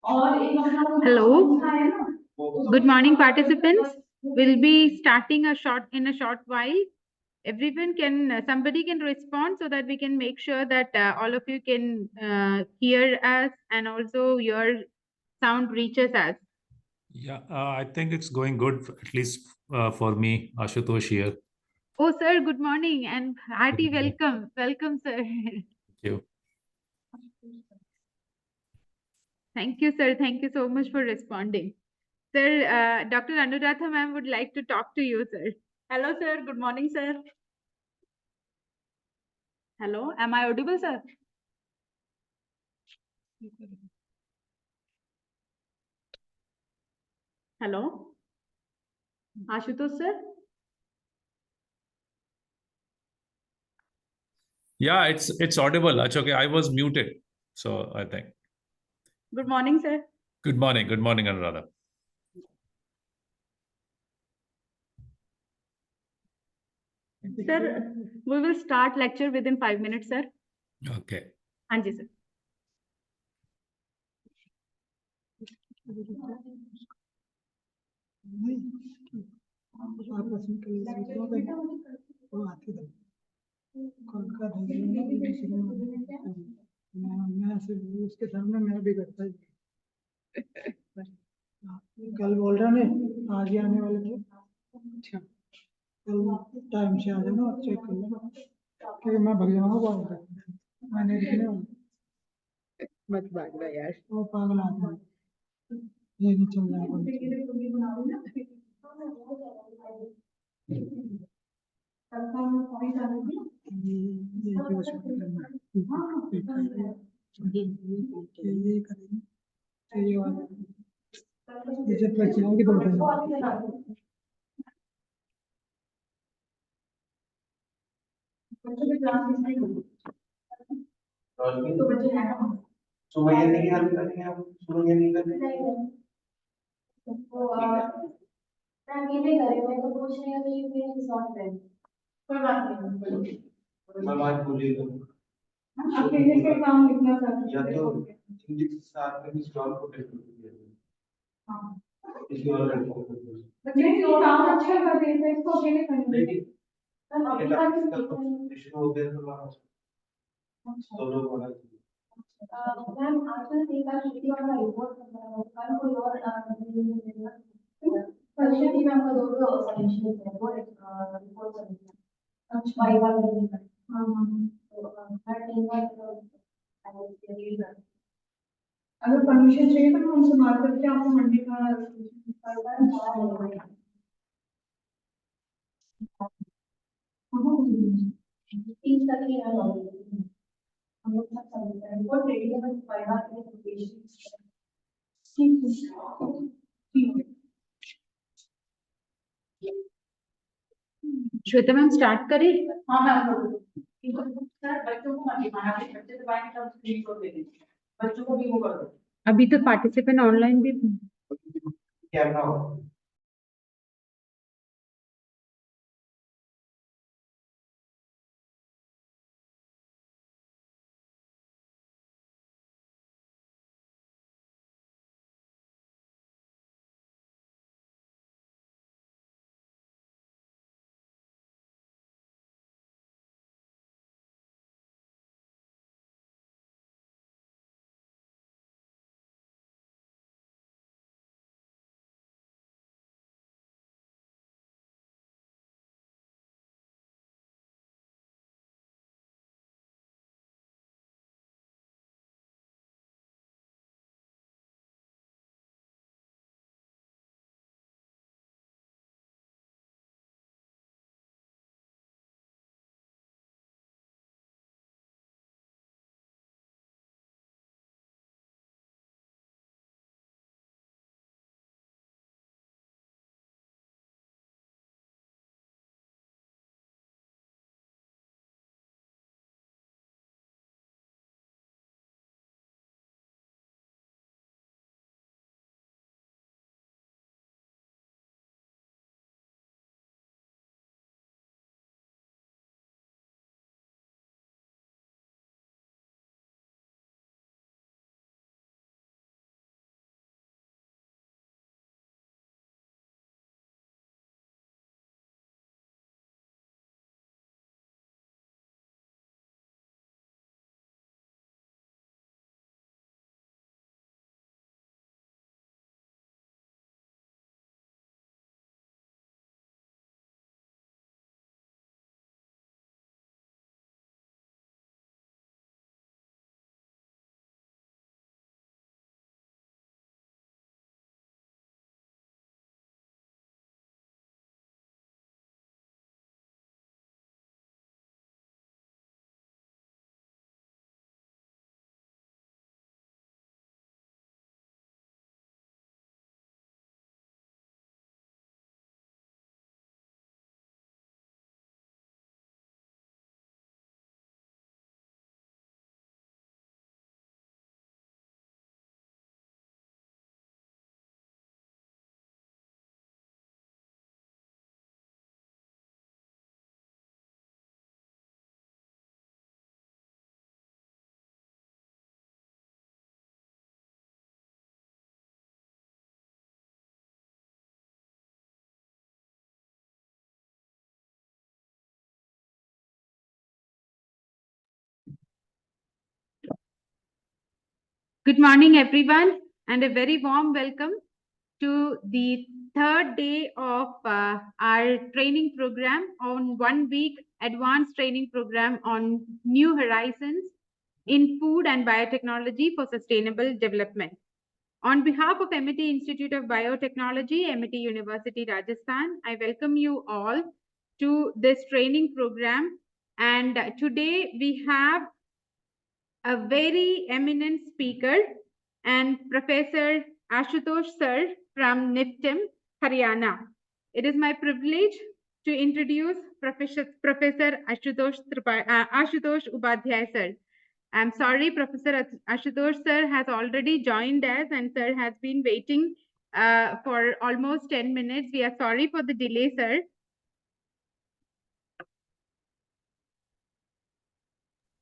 Hello. Good morning, participants. We'll be starting in a short while. Everyone can, somebody can respond so that we can make sure that all of you can hear us and also your sound reaches us. Yeah, I think it's going good, at least for me, Ashutosh here. Oh, sir, good morning and hearty Good morning. welcome. Welcome, sir. Thank you. Thank you, sir. Thank you so much for responding. Sir, Dr. Anuradha ma'am would like to talk to you, sir. Hello, sir. Good morning, sir. Hello, am I audible, sir? Hello, Ashutosh, sir. Yeah, it's audible. That's okay. I was muted, so I think. Good morning, sir. Good morning. Good morning, Anuradha. Sir, we will start lecture within 5 minutes, sir. Okay. Anji, sir. उसके सामने मैं भी करता ही कल बोल रहा नहीं आज ही आने वाले थे अच्छा कल टाइम से आ जाना और चेक कर लेना क्योंकि मैं भग जाऊंगा कॉल कर मैंने लिखने वाला मत भागना यार। वो पागल आदमी ये नहीं चल रहा ये जो करना ये करेंगे ये वाला ये जब तक चलाएंगे तो बताएंगे सुबह ये नहीं हल करेंगे हम सुबह ये नहीं करेंगे कोई बात नहीं मैं बात बोलिएगा अकेले से काम लिखना या तो हिंदी के साथ में स्टॉल को टेस्ट कीजिए इसी वाला बच्चे जो काम अच्छा करते हैं इसको अकेले करना इशू हो गया तो लोग बना मैम आजकल एक बार खेती वाला रिपोर्ट कल कोई और परिषद की मैम का दो सॉल्यूशन है वो रिपोर्ट अच्छा भाई वाला हाँ हाँ हर टीम का अगर परमिशन चाहिए तो हम उनसे बात करके आपको मंडे का तीन तक ही हम लोग सब समझते हैं वो रेडी है बस फायदा के लोकेशन ठीक है श्वेता मैम स्टार्ट करें। हाँ मैम सर बच्चों को मत दिखाना बच्चे तो बाइक का स्क्रीनशॉट ले लीजिए बच्चों को भी वो कर दो अभी तो पार्टिसिपेंट ऑनलाइन भी कैमरा हो Good morning, everyone, and a very warm welcome to the third day of our training program on 1 week advanced training program on New Horizons in Food and Biotechnology for Sustainable Development. On behalf of MIT Institute of Biotechnology, MIT University, Rajasthan, I welcome you all to this training program. And today we have a very eminent speaker and Professor Ashutosh Sir from NIFTIM, Haryana. It is my privilege to introduce Professor Ashutosh Upadhyay Sir. I'm sorry, Professor Ashutosh Sir has already joined us and Sir has been waiting for almost 10 minutes. We are sorry for the delay, Sir.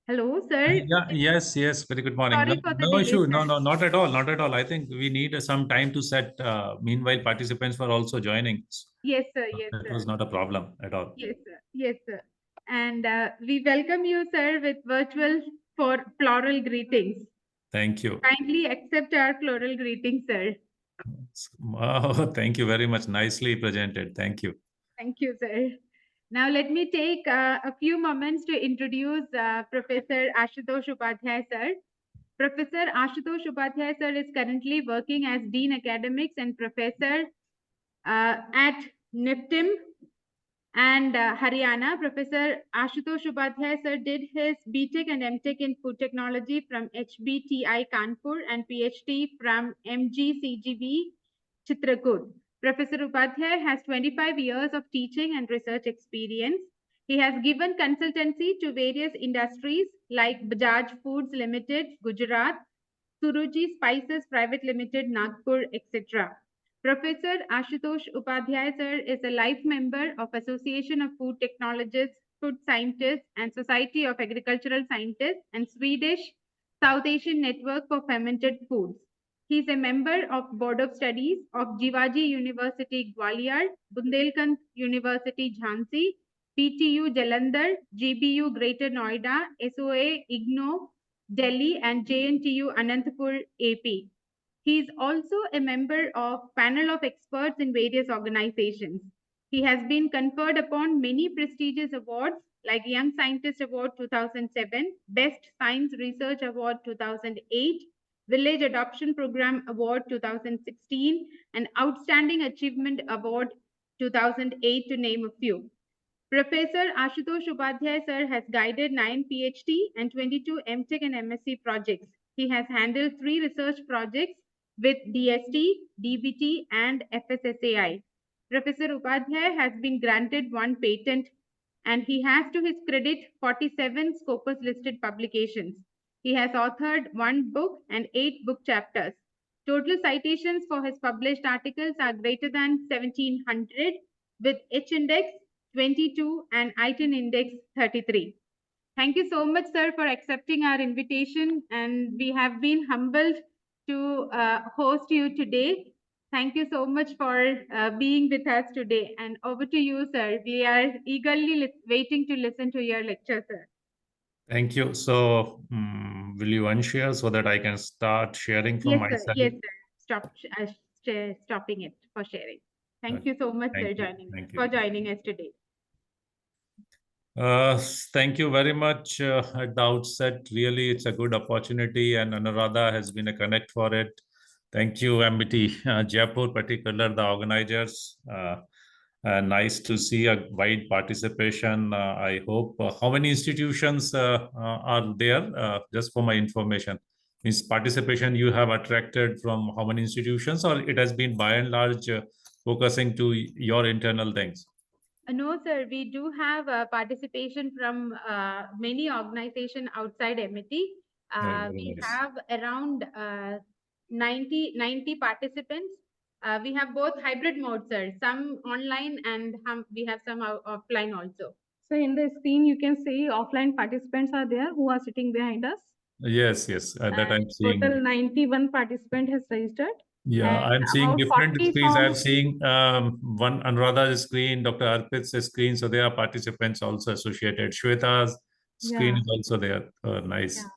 Hello, Sir. Yes. Very good morning. Sorry for the No delay, issue. sir. No, not at all. Not at all. I think we need some time to set. Meanwhile, participants were also joining. Yes, sir. Yes, That sir. was not a problem at all. Yes, sir. Yes, sir. And we welcome you, sir, with virtual for floral greetings. Thank you. Kindly accept our floral greetings, sir. Oh, thank you very much. Nicely presented. Thank you. Thank you, sir. Now, let me take a few moments to introduce Professor Ashutosh Upadhyay, sir. Professor Ashutosh Upadhyay, sir, is currently working as Dean Academics and Professor at NIFTIM and Haryana. Professor Ashutosh Upadhyay sir did his BTech and MTech in Food Technology from HBTI Kanpur and PhD from MGCGB Chitrakoot. Professor Upadhyay has 25 years of teaching and research experience. He has given consultancy to various industries like Bajaj Foods Limited, Gujarat, Suruchi Spices Private Limited, Nagpur, etc. Professor Ashutosh Upadhyay sir is a life member of Association of Food Technologists, Food Scientists and Society of Agricultural Scientists and Swedish South Asian Network for Fermented Foods. He is a member of Board of Studies of Jivaji University Gwalior, Bundelkhand University Jhansi, PTU Jalandhar, GBU Greater Noida, SOA IGNO Delhi and JNTU Anantapur AP. He is also a member of panel of experts in various organizations. He has been conferred upon many prestigious awards like Young Scientist Award 2007, Best Science Research Award 2008, Village Adoption Program Award 2016, and Outstanding Achievement Award 2008 to name a few. Professor Ashutosh Upadhyay sir has guided 9 PhD and 22 MTech and MSc projects. He has handled 3 research projects with DST, DBT, and FSSAI. Professor Upadhyay has been granted 1 patent and he has to his credit 47 Scopus listed publications. He has authored 1 book and 8 book chapters. Total citations for his published articles are greater than 1700 with H index 22 and ITIN index 33. Thank you so much, sir, for accepting our invitation. And we have been humbled to host you today. Thank you so much for being with us today. And over to you, sir. We are eagerly waiting to listen to your lecture, sir. Thank you. So, will you unshare so that I can start sharing from Yes, my sir. side? Yes, sir. Stopping it for sharing. Thank you so much, sir, for joining us today. Thank you very much at the outset. Really, it's a good opportunity, and Anuradha has been a connect for it. Thank you, MBT Jaipur, particular the organizers. Nice to see a wide participation. I hope. How many institutions are there? Just for my information, means participation you have attracted from how many institutions, or it has been by and large focusing to your internal things? No, sir, we do have participation from many organizations outside MIT. We Nice. have around 90 participants. We have both hybrid modes, sir, some online and we have some offline also. So in the screen, you can see offline participants are there who are sitting behind us. Yes, that And I'm seeing. total 91 participant has registered. Yeah, And I'm seeing about different 40 screens. I'm from, seeing one Anuradha's screen, Dr. Arpit's screen. So there are participants also associated. Shweta's screen yeah, is also there. Nice. yeah.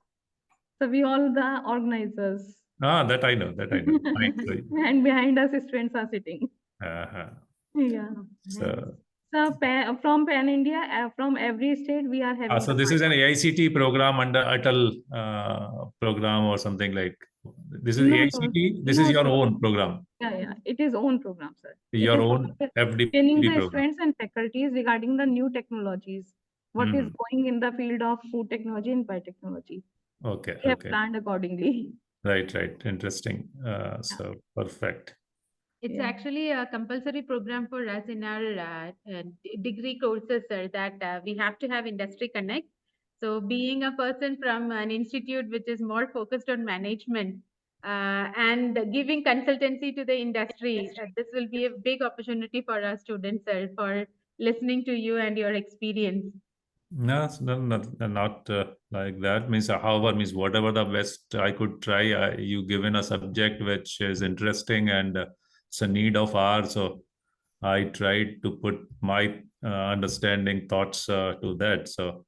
So we all the organizers. That I know. That I know. Fine. And behind us, students are sitting. Uh-huh. Yeah. So, So from Pan India, from every state, we are having. so the this is an partner. AICT program under Atal program or something like. This is No, AICT. This is no, your sir. own program, Yeah. It is own program, sir. It your is own for training FDP the program. students and faculties regarding the new technologies. What is Mhm. going in the field of food technology and biotechnology. Okay. We have Okay. planned accordingly. Right. Interesting. So perfect. It's Yeah. actually a compulsory program for us in our degree courses, sir, that we have to have industry connect. So being a person from an institute which is more focused on management and giving consultancy to the industry, this will be a big opportunity for our students, sir, for listening to you and your experience. No, not like that. Means, however, means whatever the best I could try. You given a subject which is interesting and it's a need of ours. So I tried to put my understanding thoughts to that. So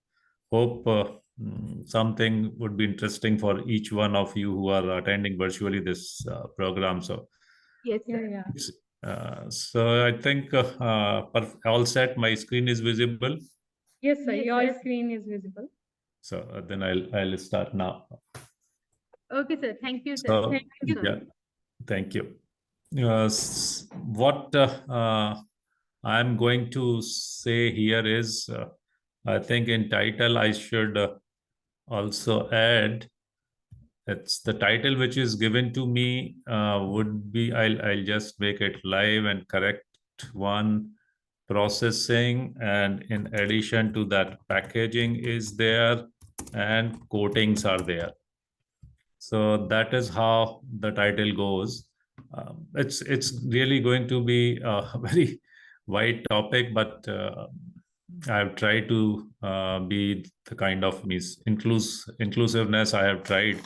hope something would be interesting for each one of you who are attending virtually this program. So Yes, Yeah, sir. yeah. so I think all set. My screen is visible. Yes, sir. Yes, Your sir. screen is visible. So then I'll start now. Okay, sir. Thank you, sir. So Thank you, sir. yeah, thank you. What I'm going to say here is, I think in title I should also add. It's the title which is given to me would be. I'll just make it live and correct one. Processing, and in addition to that, packaging is there and coatings are there. So that is how the title goes. It's really going to be a very wide topic, but I've tried to be the kind of inclusiveness. I have tried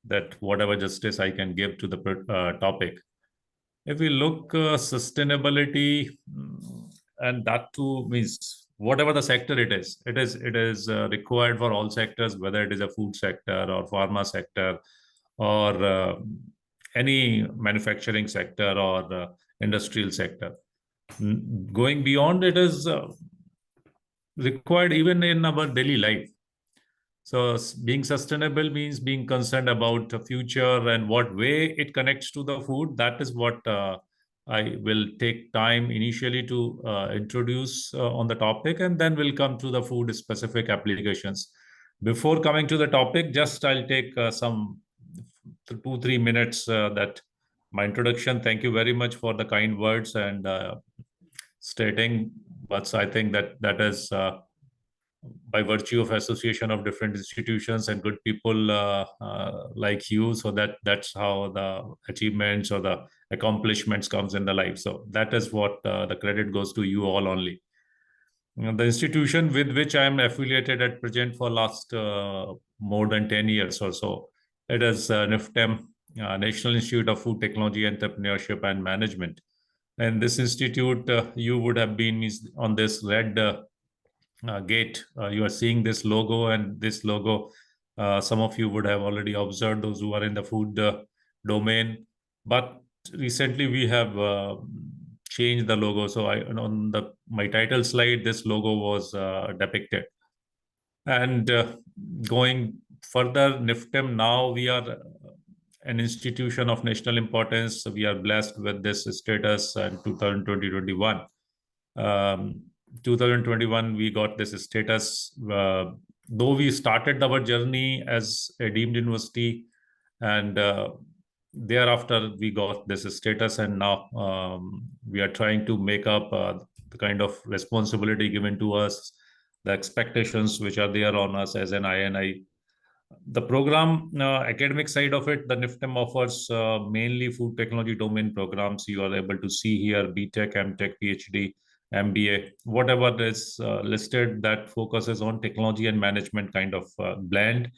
that whatever justice I can give to the topic. If we look sustainability, and that too means whatever the sector it is required for all sectors, whether it is a food sector or pharma sector or any manufacturing sector or industrial sector. Going beyond, it is required even in our daily life. So being sustainable means being concerned about the future and what way it connects to the food. That is what I will take time initially to introduce on the topic, and then we'll come to the food specific applications. Before coming to the topic, just I'll take some 2-3 minutes that my introduction. Thank you very much for the kind words and stating. But I think that is. By virtue of association of different institutions and good people like you, so that's how the achievements or the accomplishments comes in the life. So that is what the credit goes to you all only. The institution with which I am affiliated at present for last more than 10 years or so, it is NIFTEM, National Institute of Food Technology, Entrepreneurship and Management. And this institute, you would have been on this red gate. You are seeing this logo, and this logo, some of you would have already observed, those who are in the food domain. But recently we have changed the logo. So on my title slide, this logo was depicted. And going further, NIFTEM, now we are an institution of national importance. We are blessed with this status in 2021. 2021 we got this status, though we started our journey as a deemed university, and thereafter we got this status, and now we are trying to make up the kind of responsibility given to us, the expectations which are there on us as an INI. The program academic side of it, the NIFTEM offers mainly food technology domain programs. You are able to see here BTech, MTech, PhD, MBA, whatever is listed that focuses on technology and management kind of blend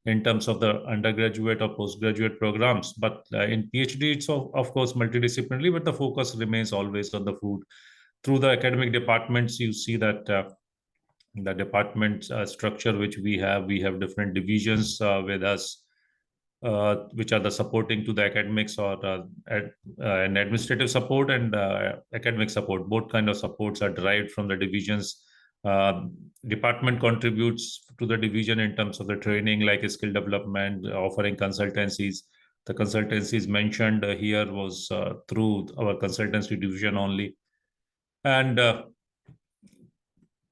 in terms of the undergraduate or postgraduate programs. But in PhD, it's of course multidisciplinary, but the focus remains always on the food. Through the academic departments, you see that the department structure which we have different divisions with us. which are the supporting to the academics or an administrative support and academic support. Both kind of supports are derived from the divisions. Department contributes to the division in terms of the training, like skill development, offering consultancies. The consultancies mentioned here was through our consultancy division only. And the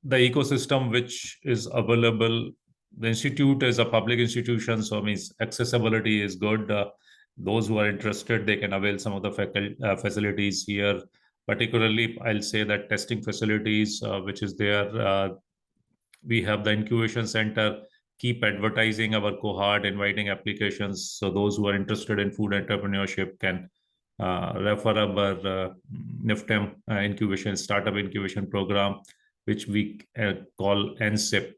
ecosystem which is available, the institute is a public institution, so means accessibility is good. Those who are interested, they can avail some of the facilities here. Particularly, I'll say that testing facilities, which is there. We have the incubation center, keep advertising our cohort, inviting applications. So those who are interested in food entrepreneurship can refer our NIFTEM incubation, startup incubation program, which we call NSIP.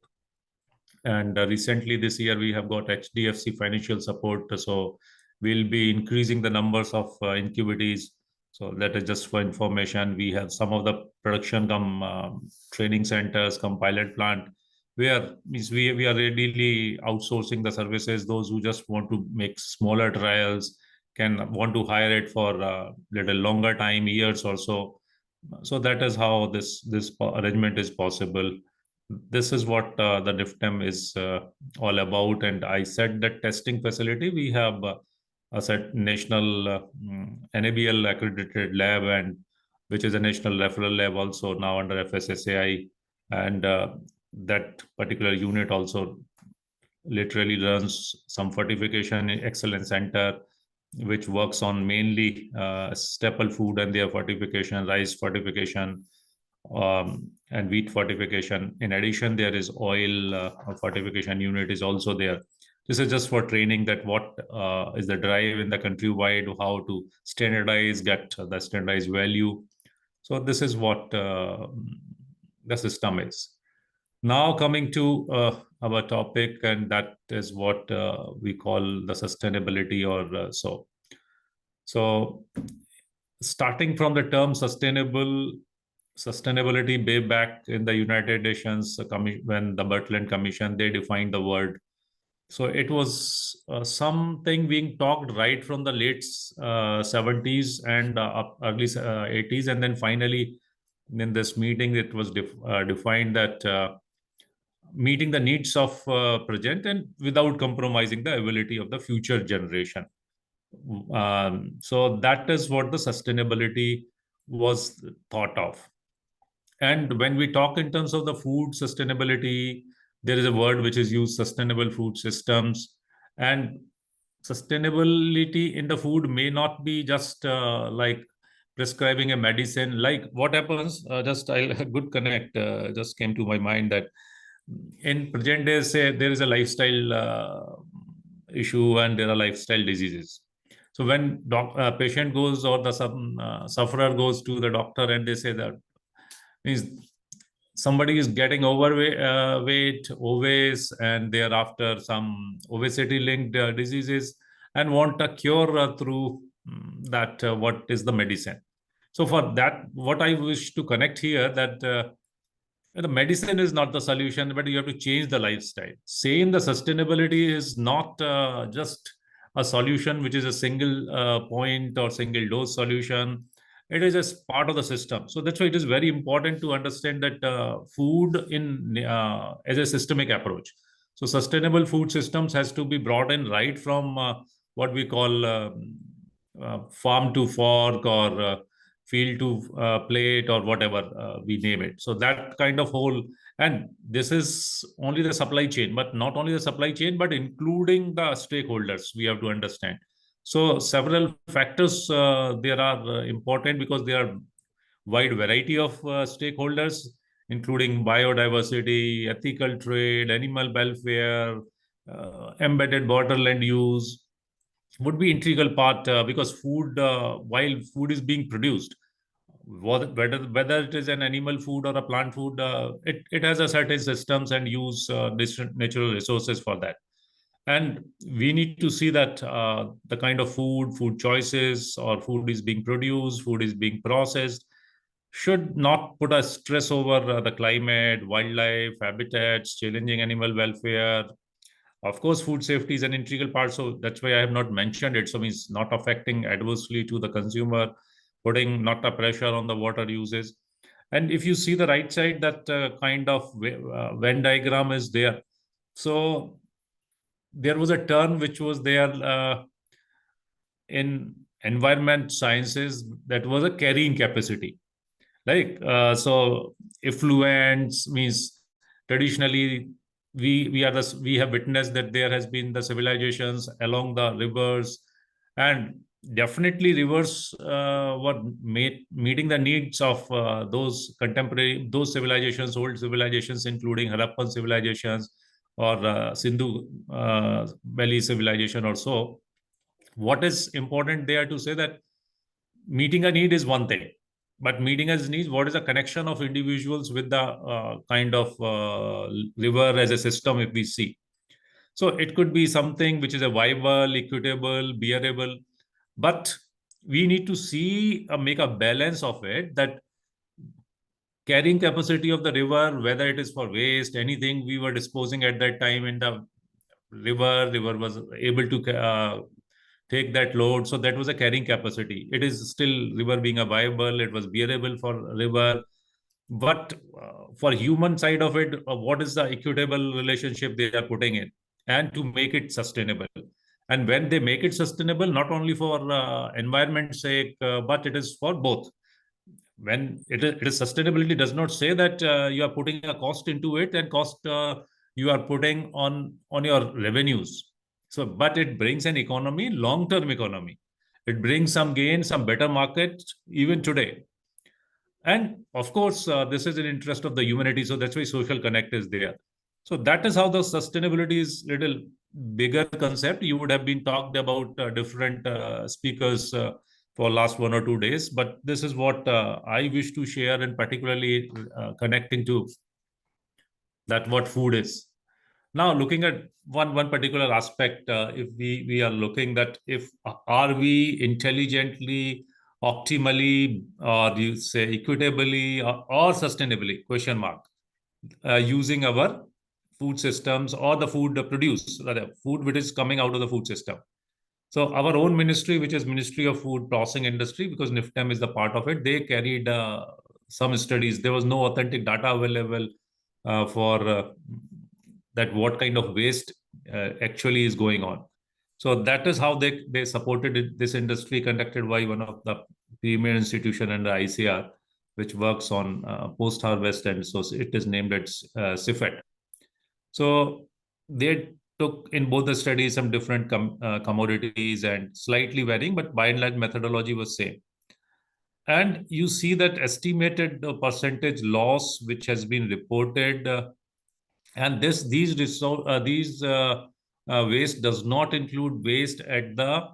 And recently this year, we have got HDFC financial support. So we'll be increasing the numbers of incubatees. So that is just for information. We have some of the production training centers, pilot plant, where means we are readily outsourcing the services. Those who just want to make smaller trials can want to hire it for a little longer time, years or so. So that is how this arrangement is possible. This is what the NIFTEM is all about. And I said that testing facility, we have a set national NABL accredited lab, and which is a national referral lab also now under FSSAI. And that particular unit also literally runs some fortification excellence center, which works on mainly staple food and their fortification, rice fortification, and wheat fortification. In addition, there is oil fortification unit is also there. This is just for training that what is the drive in the countrywide, how to standardize, get the standardized value. So this is what the system is. Now coming to our topic, and that is what we call the sustainability or so. So starting from the term sustainability way back in the United Nations when the Bertland Commission, they defined the word. So it was something being talked right from the late 70s and early 80s. And then finally, in this meeting, it was defined that meeting the needs of present and without compromising the ability of the future generation. So that is what the sustainability was thought of. And when we talk in terms of the food sustainability, there is a word which is used, sustainable food systems. And sustainability in the food may not be just like prescribing a medicine. Like what happens, just a good connect just came to my mind that in present days, say there is a lifestyle issue and there are lifestyle diseases. So when patient goes or the sufferer goes to the doctor and they say that means somebody is getting overweight, obese, and thereafter some obesity-linked diseases and want a cure through that. What is the medicine? So for that, what I wish to connect here that the medicine is not the solution, but you have to change the lifestyle. Same, the sustainability is not just a solution which is a single point or single dose solution. It is a part of the system. So that's why it is very important to understand that food in as a systemic approach. So sustainable food systems has to be brought in right from what we call farm to fork or field to plate or whatever we name it. So that kind of whole, and this is only the supply chain, but not only the supply chain, but including the stakeholders, we have to understand. So several factors there are important because there are wide variety of stakeholders, including biodiversity, ethical trade, animal welfare, embedded borderland use, would be integral part because food, while food is being produced, whether it is an animal food or a plant food, it has a certain systems and use different natural resources for that. And we need to see that the kind of food choices or food is being produced, food is being processed, should not put a stress over the climate, wildlife, habitats, challenging animal welfare, Of course, food safety is an integral part, so that's why I have not mentioned it. So means not affecting adversely to the consumer, putting not a pressure on the water uses. And if you see the right side, that kind of Venn diagram is there. So there was a term which was there in environment sciences, that was a carrying capacity. Like so effluents means traditionally we have witnessed that there has been the civilizations along the rivers, and definitely rivers were meeting the needs of those civilizations, old civilizations, including Harappan civilizations or Sindhu Valley civilization or so. What is important there to say that meeting a need is one thing, but meeting as needs, what is the connection of individuals with the kind of river as a system, if we see. So it could be something which is a viable, equitable, bearable, but we need to see make a balance of it, that carrying capacity of the river, whether it is for waste, anything we were disposing at that time in the river was able to take that load. So that was a carrying capacity. It is still river being a viable, it was bearable for river. But for human side of it, what is the equitable relationship they are putting in, and to make it sustainable. And when they make it sustainable, not only for environment's sake, but it is for both. When it is sustainability does not say that you are putting a cost into it, and cost you are putting on your revenues. So but it brings an economy, long term economy. It brings some gain, some better market even today. And of course this is in interest of the humanity, so that's why social connect is there. So that is how the sustainability is little bigger concept. You would have been talked about different speakers for last 1 or 2 days, but this is what I wish to share, and particularly connecting to that what food is. Now looking at one particular aspect, if we are looking that if are we intelligently, optimally, or you say equitably, or sustainably, question mark, using our food systems or the food produce, rather food which is coming out of the food system. So our own ministry, which is Ministry of Food Processing Industry, because NIFTEM is the part of it, they carried some studies. There was no authentic data available for that what kind of waste actually is going on. So that is how they supported it, this industry, conducted by one of the premier institution under ICR, which works on post-harvest, and so it is named as CIFET. So they took in both the studies some different commodities and slightly varying, but by and large methodology was same. And you see that estimated percentage loss which has been reported, and these waste does not include waste at the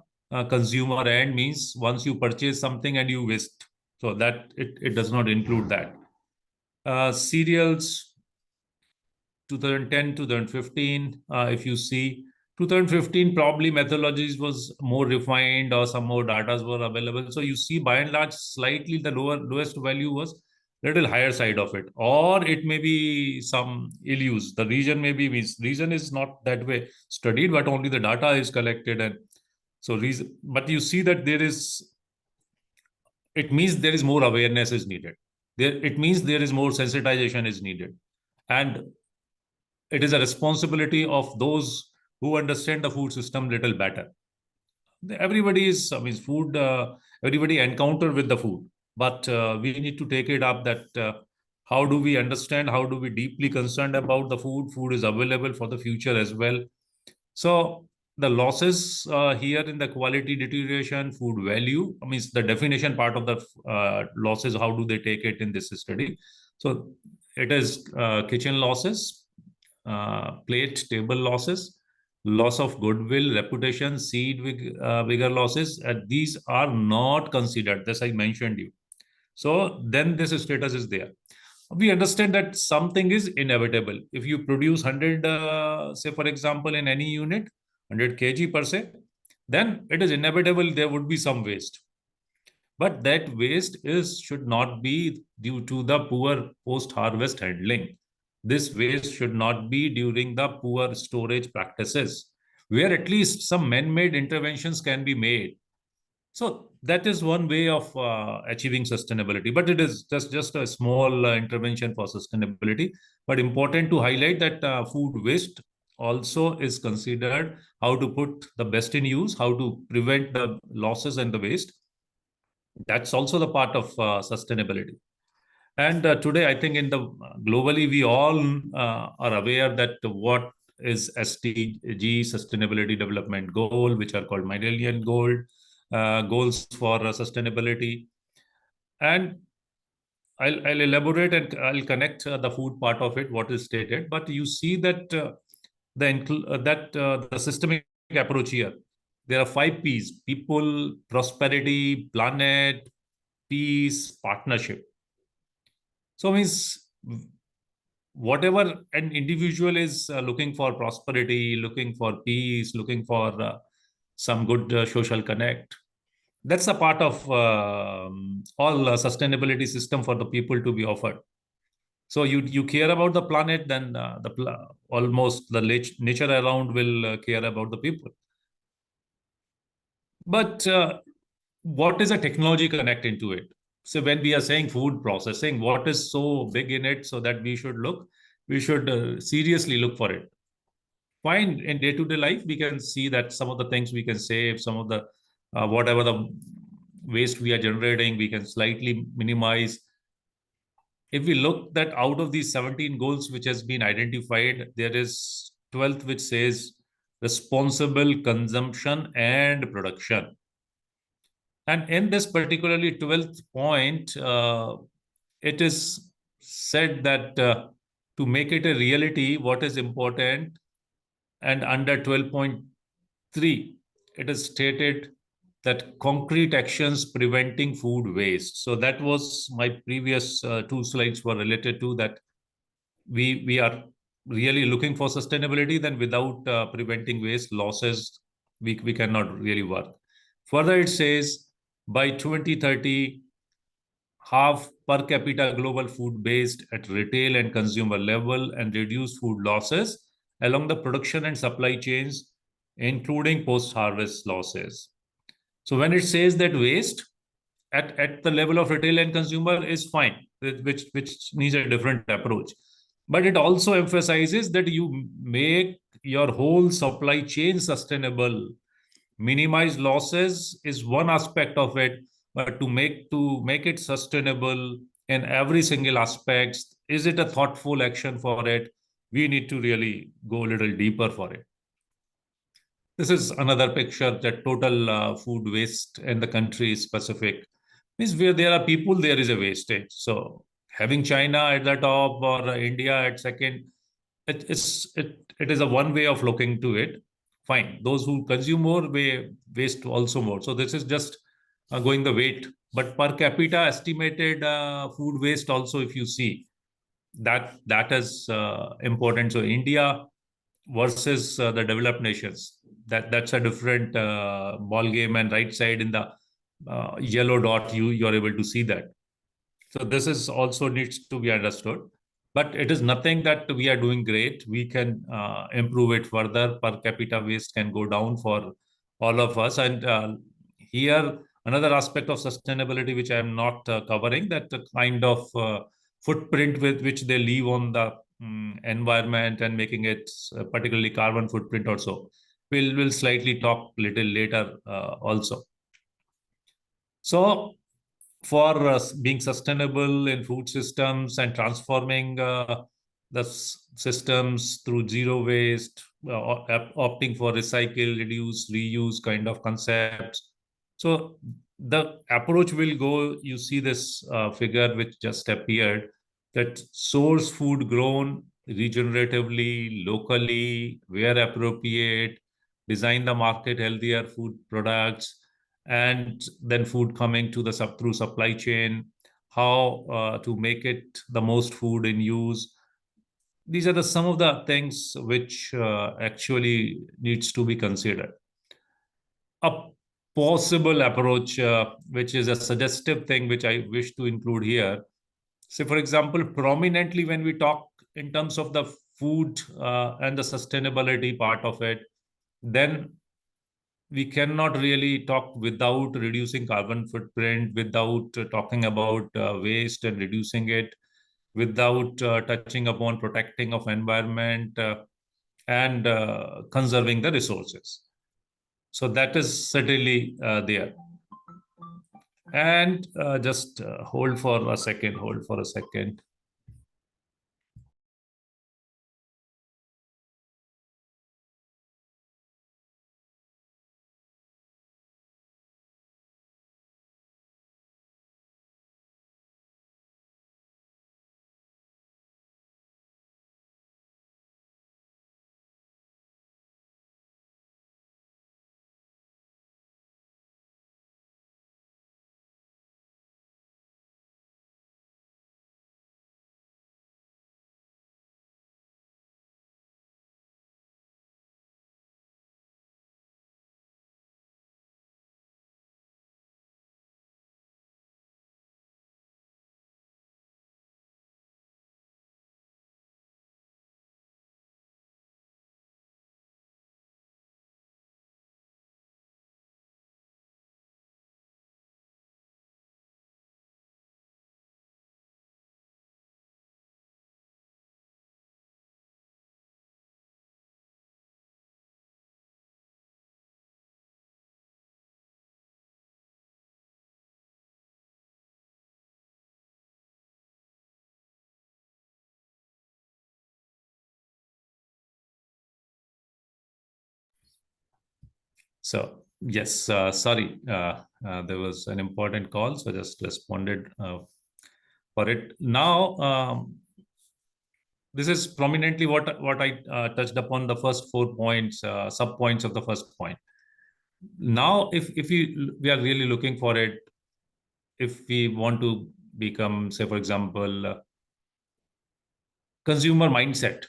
consumer end, means once you purchase something and you waste, so that it does not include that. Cereals 2010 2015, if you see 2015 probably methodologies was more refined or some more data were available, so you see by and large slightly the lowest value was little higher side of it, or it may be some ill use. The region maybe means region is not that way studied, but only the data is collected. And so reason, but you see that there is, it means there is more awareness is needed there, it means there is more sensitization is needed. And it is a responsibility of those who understand the food system little better. Everybody is, I mean, food, everybody encounter with the food, but we need to take it up that how do we understand, how do we deeply concerned about the food? Food is available for the future as well. So the losses here in the quality deterioration, food value, I mean, the definition part of the losses, how do they take it in this study? So it is kitchen losses, plate, table losses, loss of goodwill, reputation, seed vigor losses. These are not considered, as I mentioned you. So then this status is there. We understand that something is inevitable. If you produce 100, say for example, in any unit, 100 kg per se, then it is inevitable there would be some waste. But that waste should not be due to the poor post-harvest handling. this waste should not be during the poor storage practices, where at least some man-made interventions can be made. So that is one way of achieving sustainability, but it is just a small intervention for sustainability. But important to highlight that food waste also is considered how to put the best in use, how to prevent the losses and the waste. That's also the part of sustainability. And today, I think in the globally, we all are aware that what is SDG, Sustainability Development Goal, which are called Millennium Goals for sustainability. And I'll elaborate and I'll connect the food part of it, what is stated. But you see that the systemic approach here, there are 5 P's: people, prosperity, planet, peace, partnership. So means whatever an individual is looking for prosperity, looking for peace, looking for some good social connect, that's a part of all sustainability system for the people to be offered. So you care about the planet, then almost the nature around will care about the people. But what is a technology connect into it? So when we are saying food processing, what is so big in it so that we should seriously look for it? Fine, in day-to-day life, we can see that some of the things we can save, some of the whatever the waste we are generating, we can slightly minimize. If we look that out of these 17 goals which has been identified, there is 12th which says responsible consumption and production. And in this particularly 12th point, it is said that to make it a reality, what is important, and under 12.3, it is stated that concrete actions preventing food waste. So that was my previous 2 slides were related to that. We are really looking for sustainability, then without preventing waste losses, we cannot really work. Further, it says by 2030, half per capita global food waste at retail and consumer level and reduce food losses along the production and supply chains, including post-harvest losses. So when it says that waste at the level of retail and consumer is fine, which needs a different approach. But it also emphasizes that you make your whole supply chain sustainable. Minimize losses is one aspect of it, but to make it sustainable in every single aspect, is it a thoughtful action for it? We need to really go a little deeper for it. This is another picture that total food waste in the country is specific. Means where there are people, there is a wastage. So having China at the top or India at second, it is a one way of looking to it. Fine. Those who consume more may waste also more. So this is just going the weight. But per capita estimated food waste also, if you see, that is important. So India versus the developed nations, that's a different ball game. And right side in the yellow dot, you are able to see that. So this is also needs to be understood. But it is nothing that we are doing great. We can improve it further. Per capita waste can go down for all of us. And here, another aspect of sustainability, which I am not covering, that the kind of footprint with which they leave on the environment and making it particularly carbon footprint also. We'll slightly talk little later also. So for being sustainable in food systems and transforming the systems through zero waste, opting for recycle, reduce, reuse kind of concepts. So the approach will go, you see this figure which just appeared, that source food grown regeneratively, locally, where appropriate, design the market healthier food products, and then food coming to the through supply chain, how to make it the most food in use. These are some of the things which actually needs to be considered. A possible approach, which is a suggestive thing, which I wish to include here. Say, for example, prominently when we talk in terms of the food and the sustainability part of it, then we cannot really talk without reducing carbon footprint, without talking about waste and reducing it, without touching upon protecting of environment and conserving the resources. So that is certainly there. And just hold for a second, hold for a second. So yes, sorry, there was an important call, so just responded for it. Now, this is prominently what I touched upon the first 4 points, sub points of the first point. Now, if we are really looking for it, if we want to become, say, for example, consumer mindset,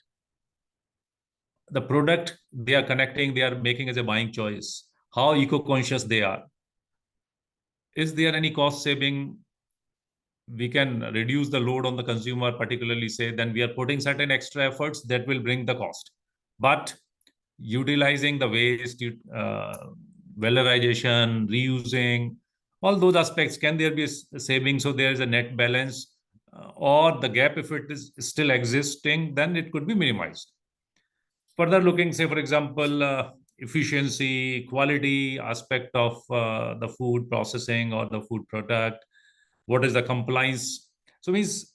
the product they are connecting, they are making as a buying choice, how eco-conscious they are. Is there any cost saving we can reduce the load on the consumer, particularly say, then we are putting certain extra efforts that will bring the cost. But utilizing the waste, valorization, reusing, all those aspects, can there be a saving? So there is a net balance, or the gap, if it is still existing, then it could be minimized. Further looking, say, for example, efficiency, quality aspect of the food processing or the food product, what is the compliance? So means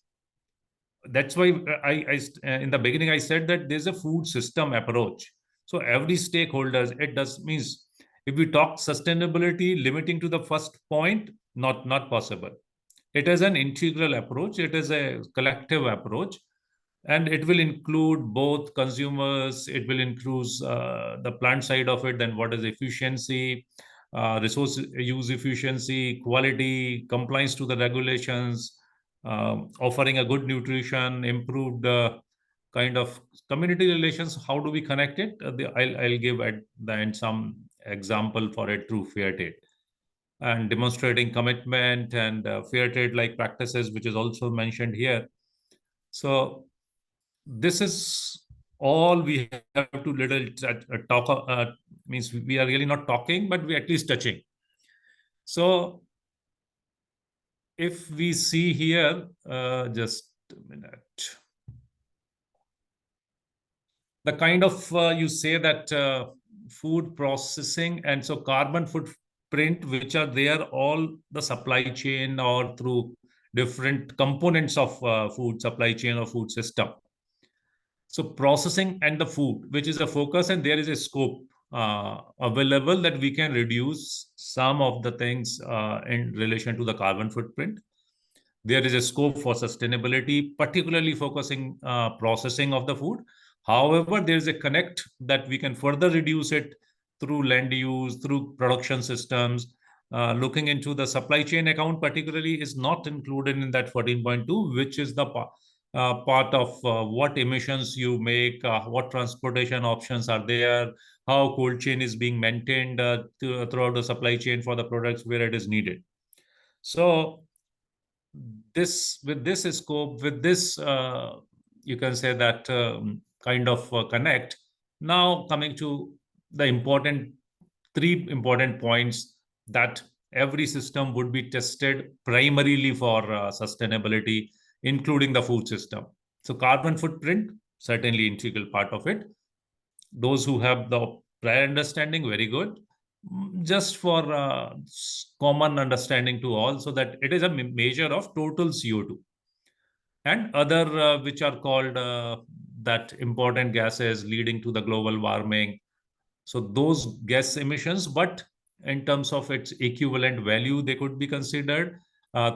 that's why I in the beginning I said that there's a food system approach. So every stakeholders, it does means if we talk sustainability limiting to the first point, not possible. It is an integral approach. It is a collective approach, and it will include both consumers. It will include the plant side of it. Then what is efficiency, resource use efficiency, quality, compliance to the regulations, offering a good nutrition, improved kind of community relations. How do we connect it? I'll give at the end some example for it through fair trade and demonstrating commitment and fair trade like practices, which is also mentioned here. So this is all we have to little talk, means we are really not talking, but we at least touching. So if we see here, just a minute, the kind of you say that food processing and so carbon footprint, which are there all the supply chain or through different components of food supply chain or food system. So processing and the food, which is a focus, and there is a scope available that we can reduce some of the things in relation to the carbon footprint. There is a scope for sustainability, particularly focusing processing of the food. However, there is a connect that we can further reduce it through land use, through production systems. Looking into the supply chain account particularly is not included in that 14.2, which is the part of what emissions you make, what transportation options are there, how cold chain is being maintained throughout the supply chain for the products where it is needed. So with this scope, with this you can say that kind of connect. Now coming to the three important points, that every system would be tested primarily for sustainability, including the food system. So carbon footprint, certainly integral part of it. Those who have the prior understanding, very good. Just for common understanding to all, so that it is a measure of total CO2 and other which are called that important gases leading to the global warming. So those gas emissions, but in terms of its equivalent value, they could be considered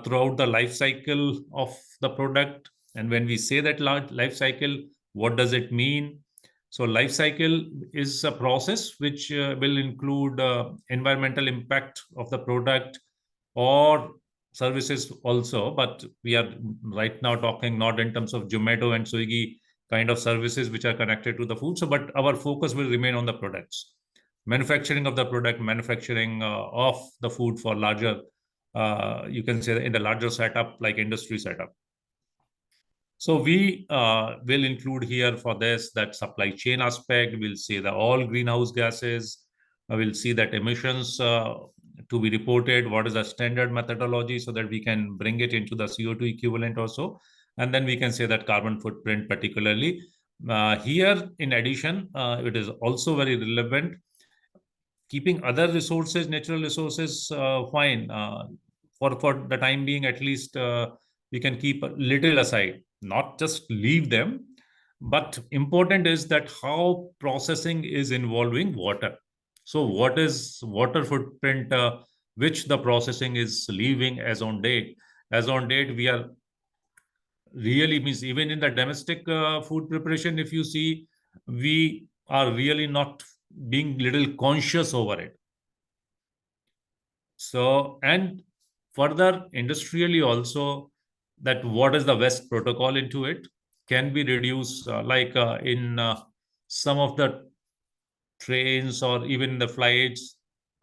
throughout the life cycle of the product. And when we say that life cycle, what does it mean? So life cycle is a process which will include environmental impact of the product or services also, but we are right now talking not in terms of Zomato and Swiggy kind of services which are connected to the food. So, but our focus will remain on the products, manufacturing of the product, manufacturing of the food for larger, you can say in the larger setup like industry setup. So we will include here for this that supply chain aspect. We'll see the all greenhouse gases. We'll see that emissions to be reported. What is the standard methodology so that we can bring it into the CO2 equivalent also. And then we can say that carbon footprint particularly. Here, in addition, it is also very relevant. Keeping other resources, natural resources, fine. For the time being, at least we can keep a little aside, not just leave them. But important is that how processing is involving water. So what is water footprint, which the processing is leaving as on date? As on date, we are really, means even in the domestic food preparation, if you see, we are really not being little conscious over it. So, and further industrially also, that what is the waste protocol into it can be reduced, like in some of the trains or even the flights,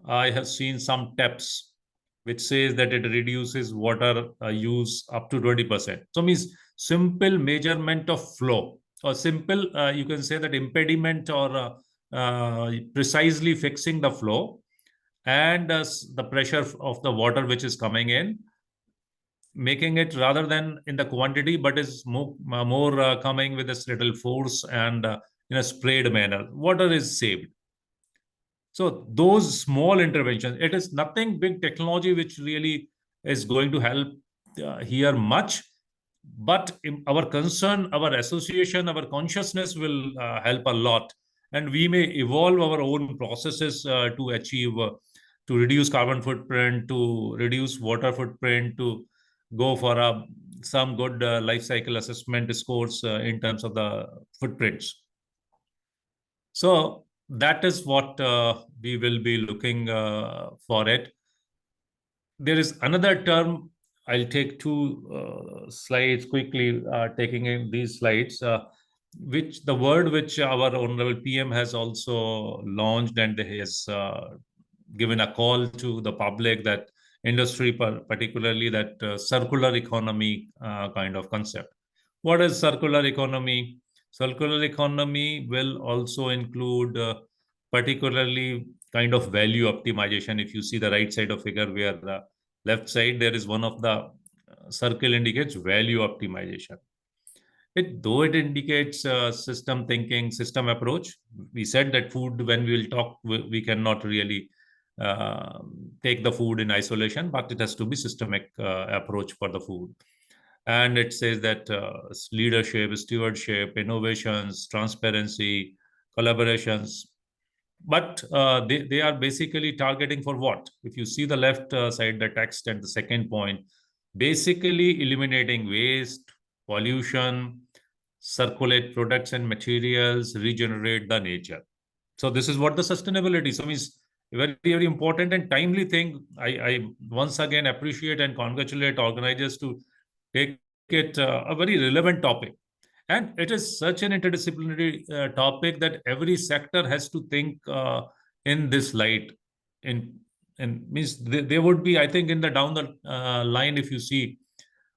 I have seen some taps which says that it reduces water use up to 20%. So means simple measurement of flow, or simple, you can say that impediment, or precisely fixing the flow and the pressure of the water which is coming in, making it rather than in the quantity, but is more coming with this little force and in a sprayed manner, water is saved. So those small interventions, it is nothing big technology which really is going to help here much, but our concern, our association, our consciousness will help a lot, and we may evolve our own processes to achieve, to reduce carbon footprint, to reduce water footprint, to go for some good life cycle assessment scores in terms of the footprints. So that is what we will be looking for it. There is another term. I'll take two slides quickly, taking in these slides, which the word which our Honorable PM has also launched, and he has given a call to the public, that industry, particularly that circular economy kind of concept. What is circular economy? Circular economy will also include particularly kind of value optimization. If you see the right side of figure, where the left side, there is one of the circle indicates value optimization. Though it indicates system thinking, system approach, we said that food, when we will talk, we cannot really take the food in isolation, but it has to be systemic approach for the food. And it says that leadership, stewardship, innovations, transparency, collaborations. But they are basically targeting for what? If you see the left side, the text and the second point, basically eliminating waste, pollution, circulate products and materials, regenerate the nature. So this is what the sustainability. So means very, very important and timely thing. I once again appreciate and congratulate organizers to take it a very relevant topic. And it is such an interdisciplinary topic that every sector has to think in this light. And means there would be, I think, in the down the line, if you see,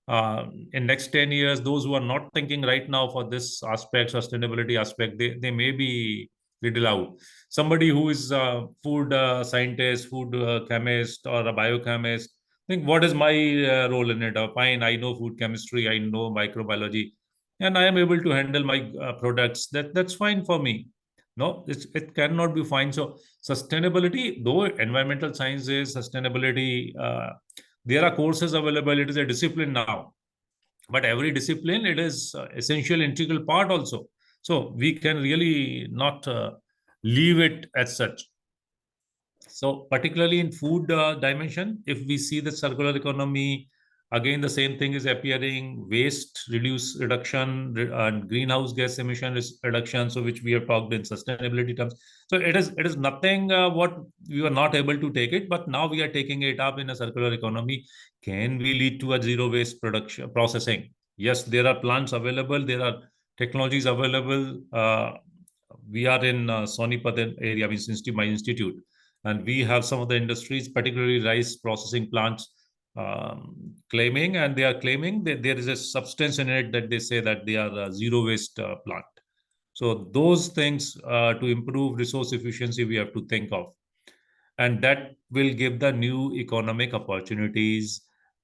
in next 10 years, those who are not thinking right now for this aspect, sustainability aspect, they may be little out. Somebody who is a food scientist, food chemist, or a biochemist, think what is my role in it? Fine, I know food chemistry, I know microbiology, and I am able to handle my products. That's fine for me. No, it cannot be fine. So sustainability, though environmental science is sustainability, there are courses available. It is a discipline now, but every discipline, it is essential integral part also. So we can really not leave it as such. So particularly in food dimension, if we see the circular economy, again the same thing is appearing: waste reduction, and greenhouse gas emission reduction, so which we have talked in sustainability terms. So it is nothing what we were not able to take it, but now we are taking it up in a circular economy. Can we lead to a zero waste production processing? Yes, there are plants available, there are technologies available. We are in Sonipat area, means my institute, and we have some of the industries, particularly rice processing plants, claiming, and they are claiming that there is a substance in it that they say that they are a zero waste plant. So those things, to improve resource efficiency, we have to think of, and that will give the new economic opportunities,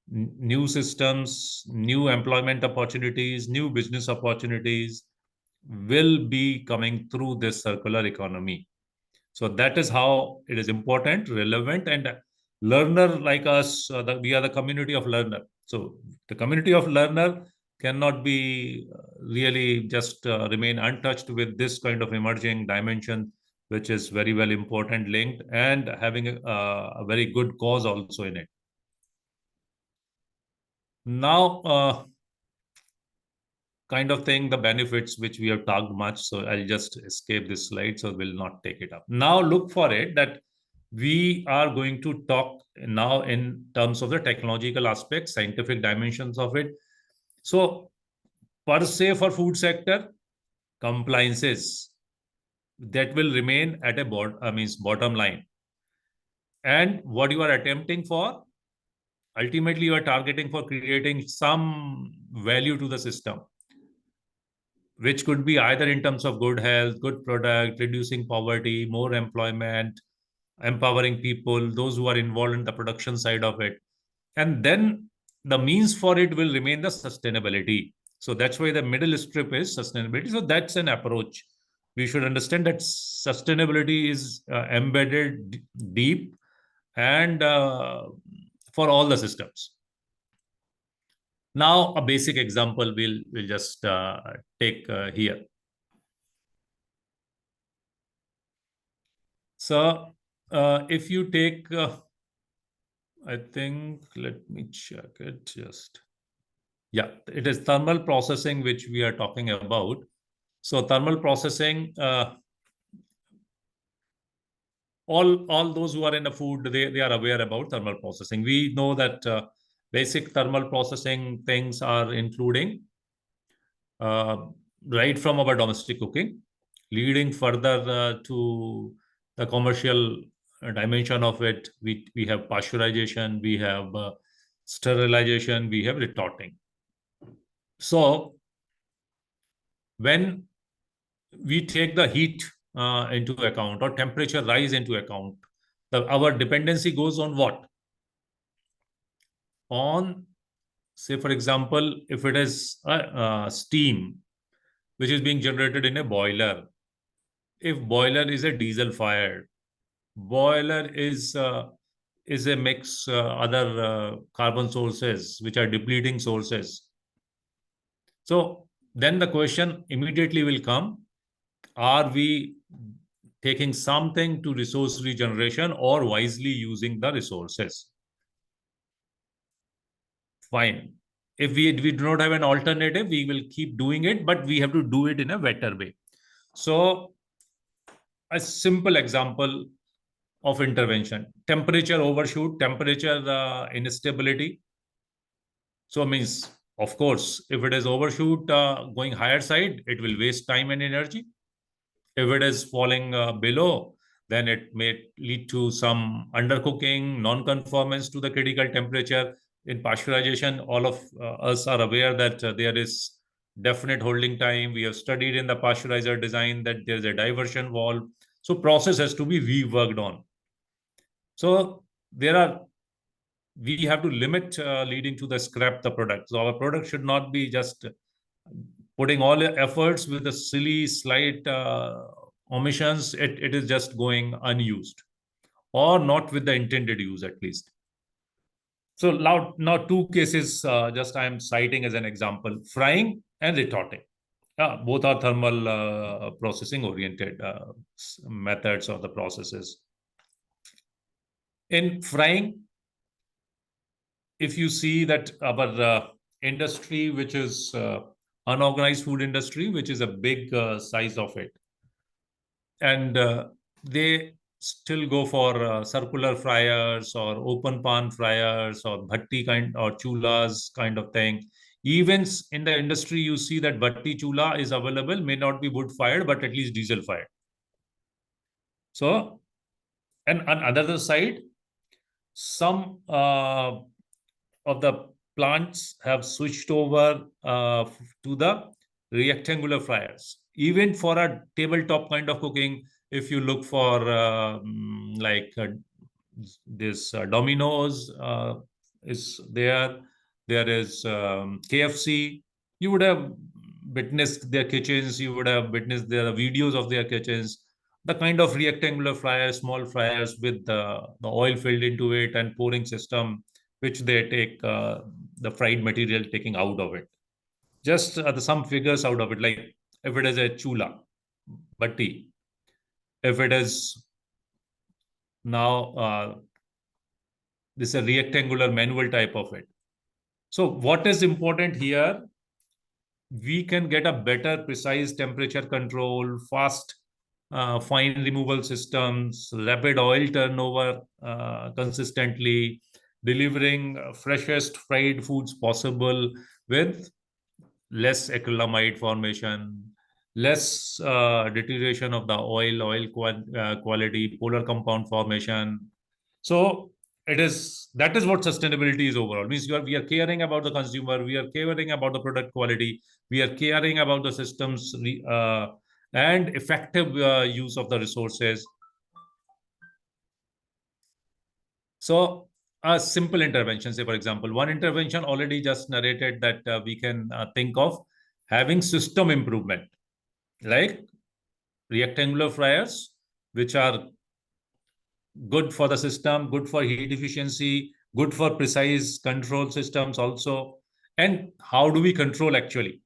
new systems, new employment opportunities, new business opportunities will be coming through this circular economy. So that is how it is important, relevant, and learner like us, we are the community of learner. So the community of learner cannot be really just remain untouched with this kind of emerging dimension, which is very well important, linked, and having a very good cause also in it. Now, kind of thing, the benefits which we have talked much, so I'll just escape this slide, so we'll not take it up. Now look for it that we are going to talk now in terms of the technological aspects, scientific dimensions of it. So per se for food sector, compliances that will remain at a bottom line. And what you are attempting for, ultimately you are targeting for creating some value to the system, which could be either in terms of good health, good product, reducing poverty, more employment, empowering people, those who are involved in the production side of it. And then the means for it will remain the sustainability. So that's why the middle strip is sustainability. So that's an approach. We should understand that sustainability is embedded deep and for all the systems. Now, a basic example we'll just take here. So if you take, I think, let me check it just. Yeah, it is thermal processing, which we are talking about. So thermal processing, all those who are in the food, they are aware about thermal processing. We know that basic thermal processing things are including right from our domestic cooking, leading further to the commercial dimension of it. We have pasteurization, we have sterilization, we have retorting. So when we take the heat into account, or temperature rise into account, our dependency goes on what? On, say, for example, if it is steam, which is being generated in a boiler. If boiler is a diesel fired, boiler is a mix other carbon sources, which are depleting sources. So then the question immediately will come, are we taking something to resource regeneration or wisely using the resources? Fine. If we do not have an alternative, we will keep doing it, but we have to do it in a better way. So a simple example of intervention: temperature overshoot, temperature instability. So means, of course, if it is overshoot going higher side, it will waste time and energy. If it is falling below, then it may lead to some undercooking, non-conformance to the critical temperature, in pasteurization, all of us are aware that there is definite holding time. We have studied in the pasteurizer design that there's a diversion valve. So process has to be reworked on. So we have to limit leading to the scrap the product. So our product should not be just putting all the efforts with the silly slight omissions. It is just going unused or not with the intended use at least. So now two cases just I am citing as an example: frying and retorting. Both are thermal processing oriented methods or the processes. In frying, if you see that our industry, which is unorganized food industry, which is a big size of it, and they still go for circular fryers or open pan fryers or bhatti kind or chulas kind of thing. Even in the industry, you see that bhatti chula is available, may not be wood fired, but at least diesel fired. So, and on other side, some of the plants have switched over to the rectangular fryers. Even for a tabletop kind of cooking, if you look for like this Domino's is there, there is KFC. You would have witnessed their kitchens. You would have witnessed their videos of their kitchens. The kind of rectangular fryers, small fryers with the oil filled into it and pouring system, which they take the fried material taking out of it. Just some figures out of it, like if it is a chula, bhatti, if it is now this is a rectangular manual type of it. So what is important here? We can get a better precise temperature control, fast fine removal systems, rapid oil turnover consistently, delivering freshest fried foods possible with less acrylamide formation, less deterioration of the oil quality, polar compound formation. So that is what sustainability is overall. Means we are caring about the consumer, we are caring about the product quality, we are caring about the systems and effective use of the resources. So a simple intervention, say for example, one intervention already just narrated that we can think of having system improvement, like rectangular fryers, which are good for the system, good for heat efficiency, good for precise control systems also. And how do we control actually?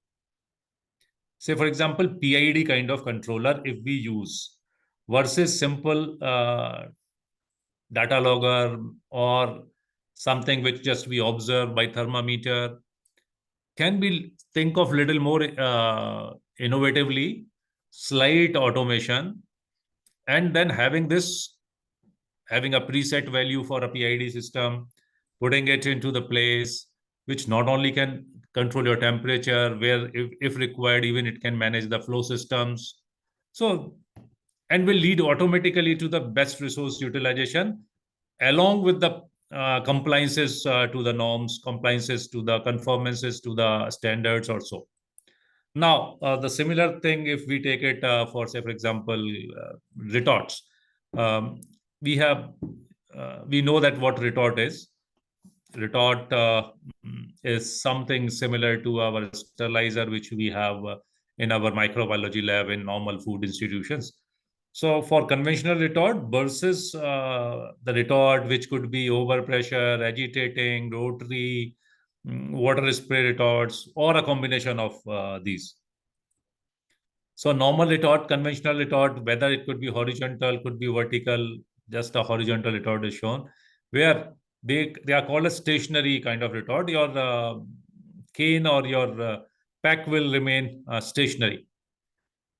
Say for example, PID kind of controller if we use versus simple data logger or something which just we observe by thermometer. Can we think of little more innovatively, slight automation, and then having a preset value for a PID system, putting it into the place, which not only can control your temperature, where if required, even it can manage the flow systems. So, and will lead automatically to the best resource utilization, along with the compliances to the norms, compliances to the conformances to the standards or so. Now, the similar thing, if we take it for, say, for example, retorts, um, we have we know that what retort is. Retort is something similar to our sterilizer, which we have in our microbiology lab in normal food institutions. So for conventional retort versus the retort, which could be overpressure, agitating, rotary, water spray retorts, or a combination of these. So normal retort, conventional retort, whether it could be horizontal, could be vertical, just a horizontal retort is shown, where they are called a stationary kind of retort. Your cane or your pack will remain stationary.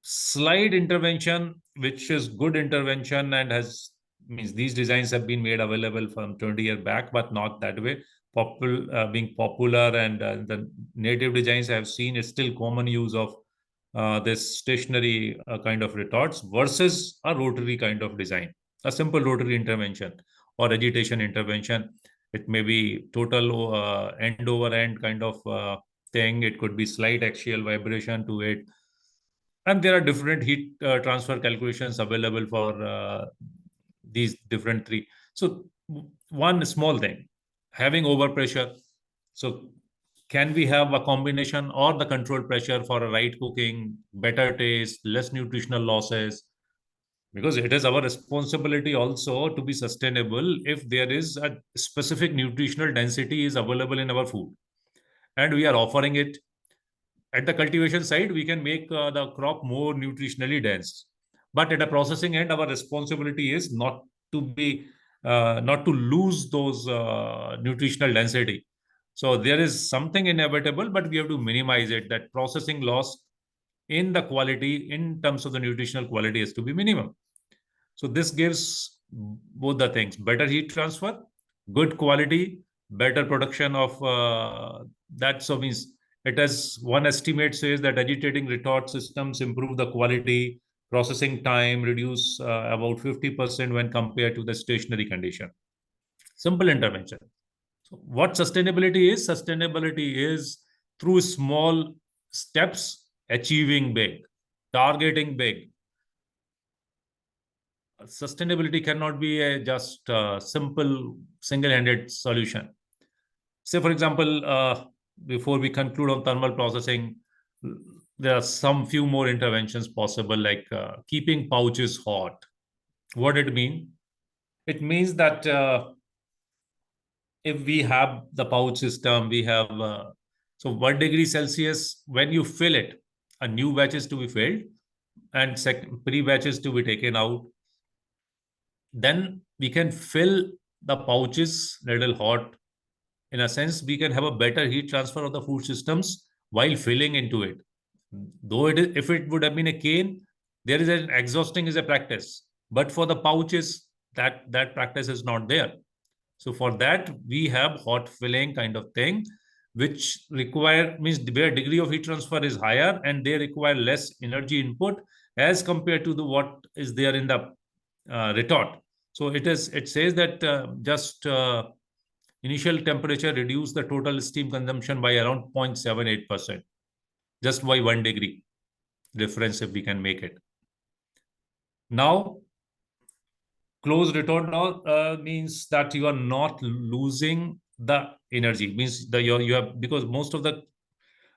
Slide intervention, which is good intervention and means these designs have been made available from 20 years back, but not that way. Being popular and the native designs I have seen is still common use of this stationary kind of retorts versus a rotary kind of design, a simple rotary intervention or agitation intervention. It may be total end over end kind of thing. It could be slight axial vibration to it. And there are different heat transfer calculations available for these different three. So one small thing, having overpressure. So can we have a combination or the controlled pressure for a right cooking, better taste, less nutritional losses? Because it is our responsibility also to be sustainable if there is a specific nutritional density is available in our food and we are offering it. At the cultivation side, we can make the crop more nutritionally dense, but at a processing end, our responsibility is to be not to lose those nutritional density. So there is something inevitable, but we have to minimize it. That processing loss in the quality, in terms of the nutritional quality, is to be minimum. So this gives both the things: better heat transfer, good quality, better production of that. So means it has, one estimate says that agitating retort systems improve the quality, processing time, reduce about 50% when compared to the stationary condition. Simple intervention. So what sustainability is? Sustainability is through small steps, achieving big, targeting big. Sustainability cannot be a just simple single-handed solution. Say, for example, before we conclude on thermal processing, there are some few more interventions possible, like keeping pouches hot. What it mean? It means that if we have the pouch system, we have so 1 degree Celsius, when you fill it, a new batch is to be filled and pre-batch is to be taken out. Then we can fill the pouches little hot. In a sense, we can have a better heat transfer of the food systems while filling into it. Though it is, if it would have been a cane, there is an exhausting is a practice. But for the pouches, that practice is not there. So for that, we have hot filling kind of thing, which require, means where degree of heat transfer is higher and they require less energy input as compared to the what is there in the retort. So it says that just initial temperature reduce the total steam consumption by around 0.78%, just by 1 degree difference if we can make it. Now, closed retort now means that you are not losing the energy. Means the you have, because most of the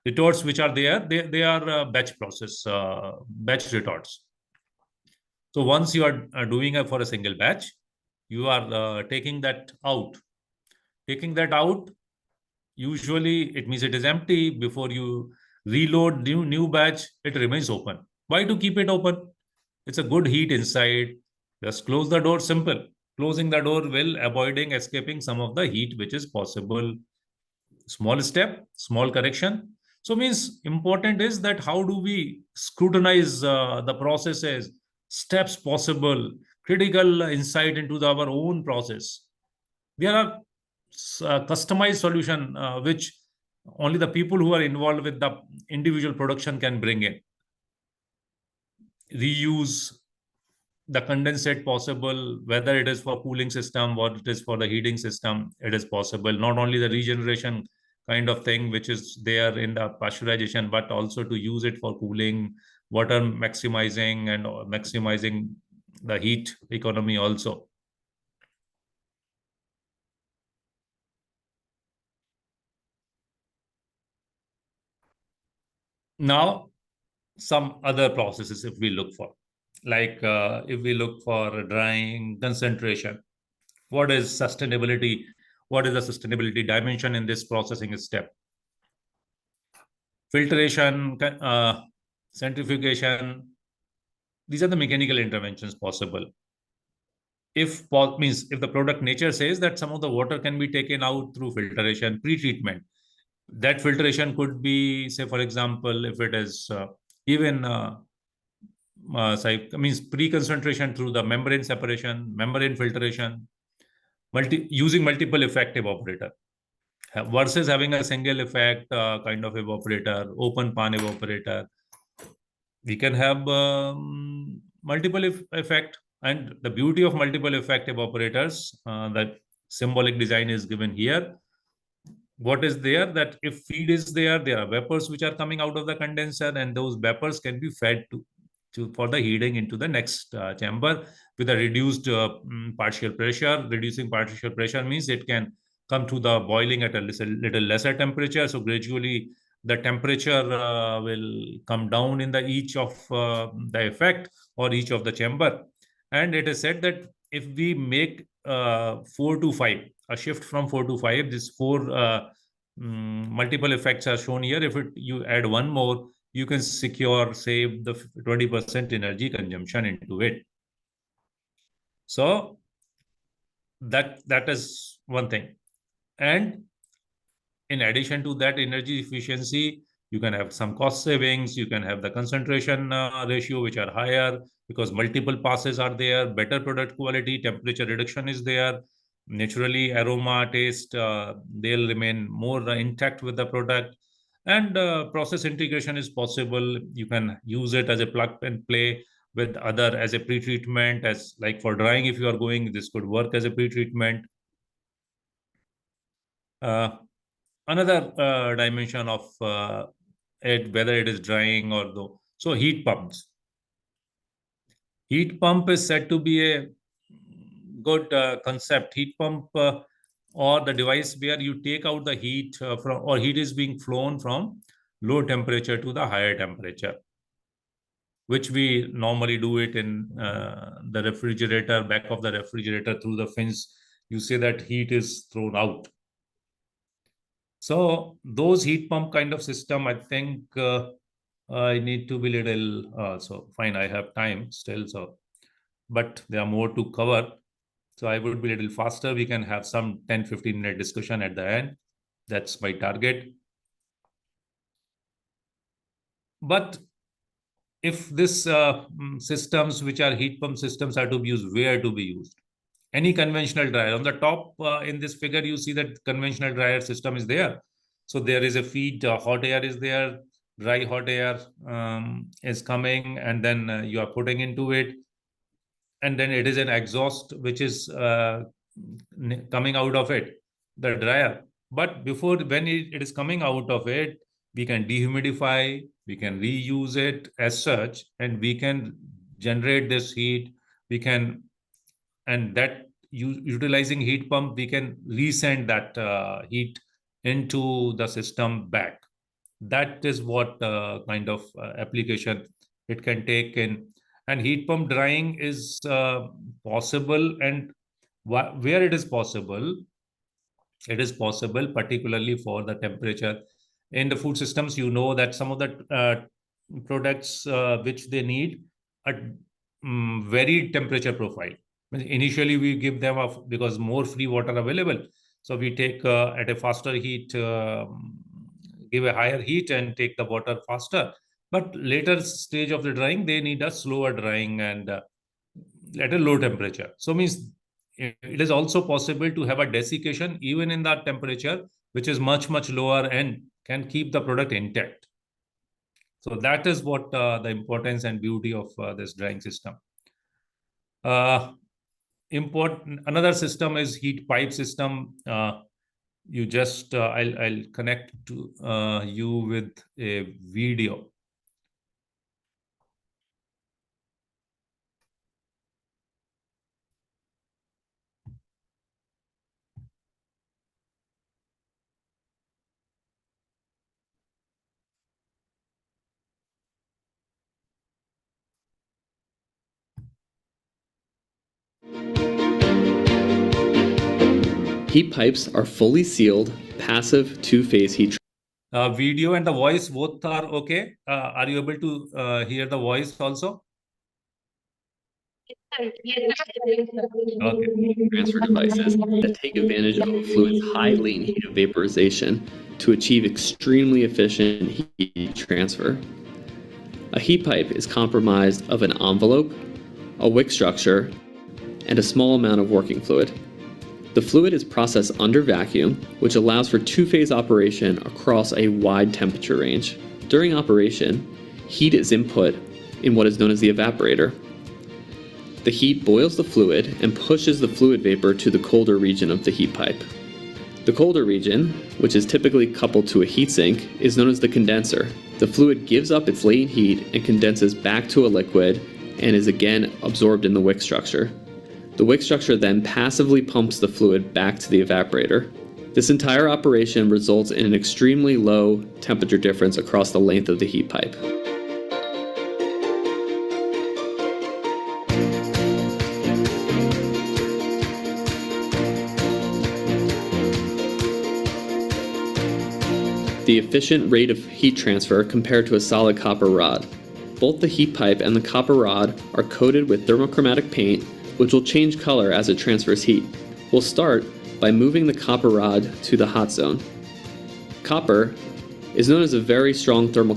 retorts which are there, they are batch process, batch retorts. So once you are doing it for a single batch, you are taking that out. Taking that out, usually it means it is empty. Before you reload new batch, it remains open. Why to keep it open? It's a good heat inside. Just close the door. Simple. Closing the door will avoiding escaping some of the heat which is possible. Small step, small correction. So means important is that how do we scrutinize the processes, steps possible, critical insight into our own process. There are customized solution which only the people who are involved with the individual production can bring in. Reuse the condensate possible, whether it is for cooling system or it is for the heating system, it is possible. Not only the regeneration kind of thing which is there in the pasteurization, but also to use it for cooling, water maximizing and maximizing the heat economy also. Now, some other processes if we look for, like if we look for drying, concentration, what is sustainability? What is the sustainability dimension in this processing step? Filtration, centrifugation, these are the mechanical interventions possible. If means if the product nature says that some of the water can be taken out through filtration, pre-treatment, that filtration could be, say for example, if it is even means pre-concentration through the membrane separation, membrane filtration, using multiple effect evaporator versus having a single effect kind of evaporator, open pan evaporator. We can have multiple effect, and the beauty of multiple effect evaporators that symbolic design is given here. What is there, that if feed is there, there are vapors which are coming out of the condenser, and those vapors can be fed to for the heating into the next chamber with a reduced partial pressure. Reducing partial pressure means it can come to the boiling at a little lesser temperature. So gradually the temperature will come down in the each of the effect or each of the chamber. And it is said that if we make 4 to 5, a shift from 4 to 5, this 4 multiple effects are shown here. If you add one more, you can save the 20% energy consumption into it. So that is one thing. And in addition to that energy efficiency, you can have some cost savings. You can have the concentration ratio, which are higher because multiple passes are there, better product quality, temperature reduction is there. Naturally, aroma, taste, they'll remain more intact with the product. And process integration is possible. You can use it as a plug and play with other as a pre-treatment, as like for drying, if you are going, this could work as a pre-treatment. Another dimension of it, whether it is drying or though. So heat pumps. Heat pump is said to be a good concept. Heat pump or the device where you take out the heat from, or heat is being flown from low temperature to the higher temperature, which we normally do it in the refrigerator, back of the refrigerator through the fins. You say that heat is thrown out. So those heat pump kind of system, I think I need to be little, so fine, I have time still, so, but there are more to cover. So I would be a little faster. We can have some 10-15 minute discussion at the end. That's my target. But if this systems, which are heat pump systems, are to be used, where to be used? Any conventional dryer. On the top in this figure, you see that conventional dryer system is there. So there is a feed, hot air is there, dry hot air is coming, and then you are putting into it. And then it is an exhaust which is coming out of it, the dryer. But before, when it is coming out of it, we can dehumidify, we can reuse it as such, and we can generate this heat. We can, and that utilizing heat pump, we can resend that heat into the system back. That is what kind of application it can take in. And heat pump drying is possible, and where it is possible, particularly for the temperature. In the food systems, you know that some of the products which they need a varied temperature profile. Initially, we give them because more free water available. So we take at a faster heat, give a higher heat and take the water faster. But later stage of the drying, they need a slower drying and at a low temperature. So means it is also possible to have a desiccation even in that temperature, which is much, much lower and can keep the product intact. So that is what the importance and beauty of this drying system. Another system is heat pipe system. You just I'll connect to you with a video. Heat pipes are fully sealed, passive two-phase heat. Video and the voice both are okay. Are you able to hear the voice also? Okay. Transfer devices that take advantage of a fluid's high latent heat of vaporization to achieve extremely efficient heat transfer. A heat pipe is comprised of an envelope, a wick structure, and a small amount of working fluid. The fluid is processed under vacuum, which allows for two-phase operation across a wide temperature range. During operation, heat is input in what is known as the evaporator. The heat boils the fluid and pushes the fluid vapor to the colder region of the heat pipe. The colder region, which is typically coupled to a heatsink, is known as the condenser. The fluid gives up its latent heat and condenses back to a liquid and is again absorbed in the wick structure. The wick structure then passively pumps the fluid back to the evaporator. This entire operation results in an extremely low temperature difference across the length of the heat pipe. The efficient rate of heat transfer compared to a solid copper rod. Both the heat pipe and the copper rod are coated with thermochromatic paint, which will change color as it transfers heat. We'll start by moving the copper rod to the hot zone. Copper is known as a very strong thermal.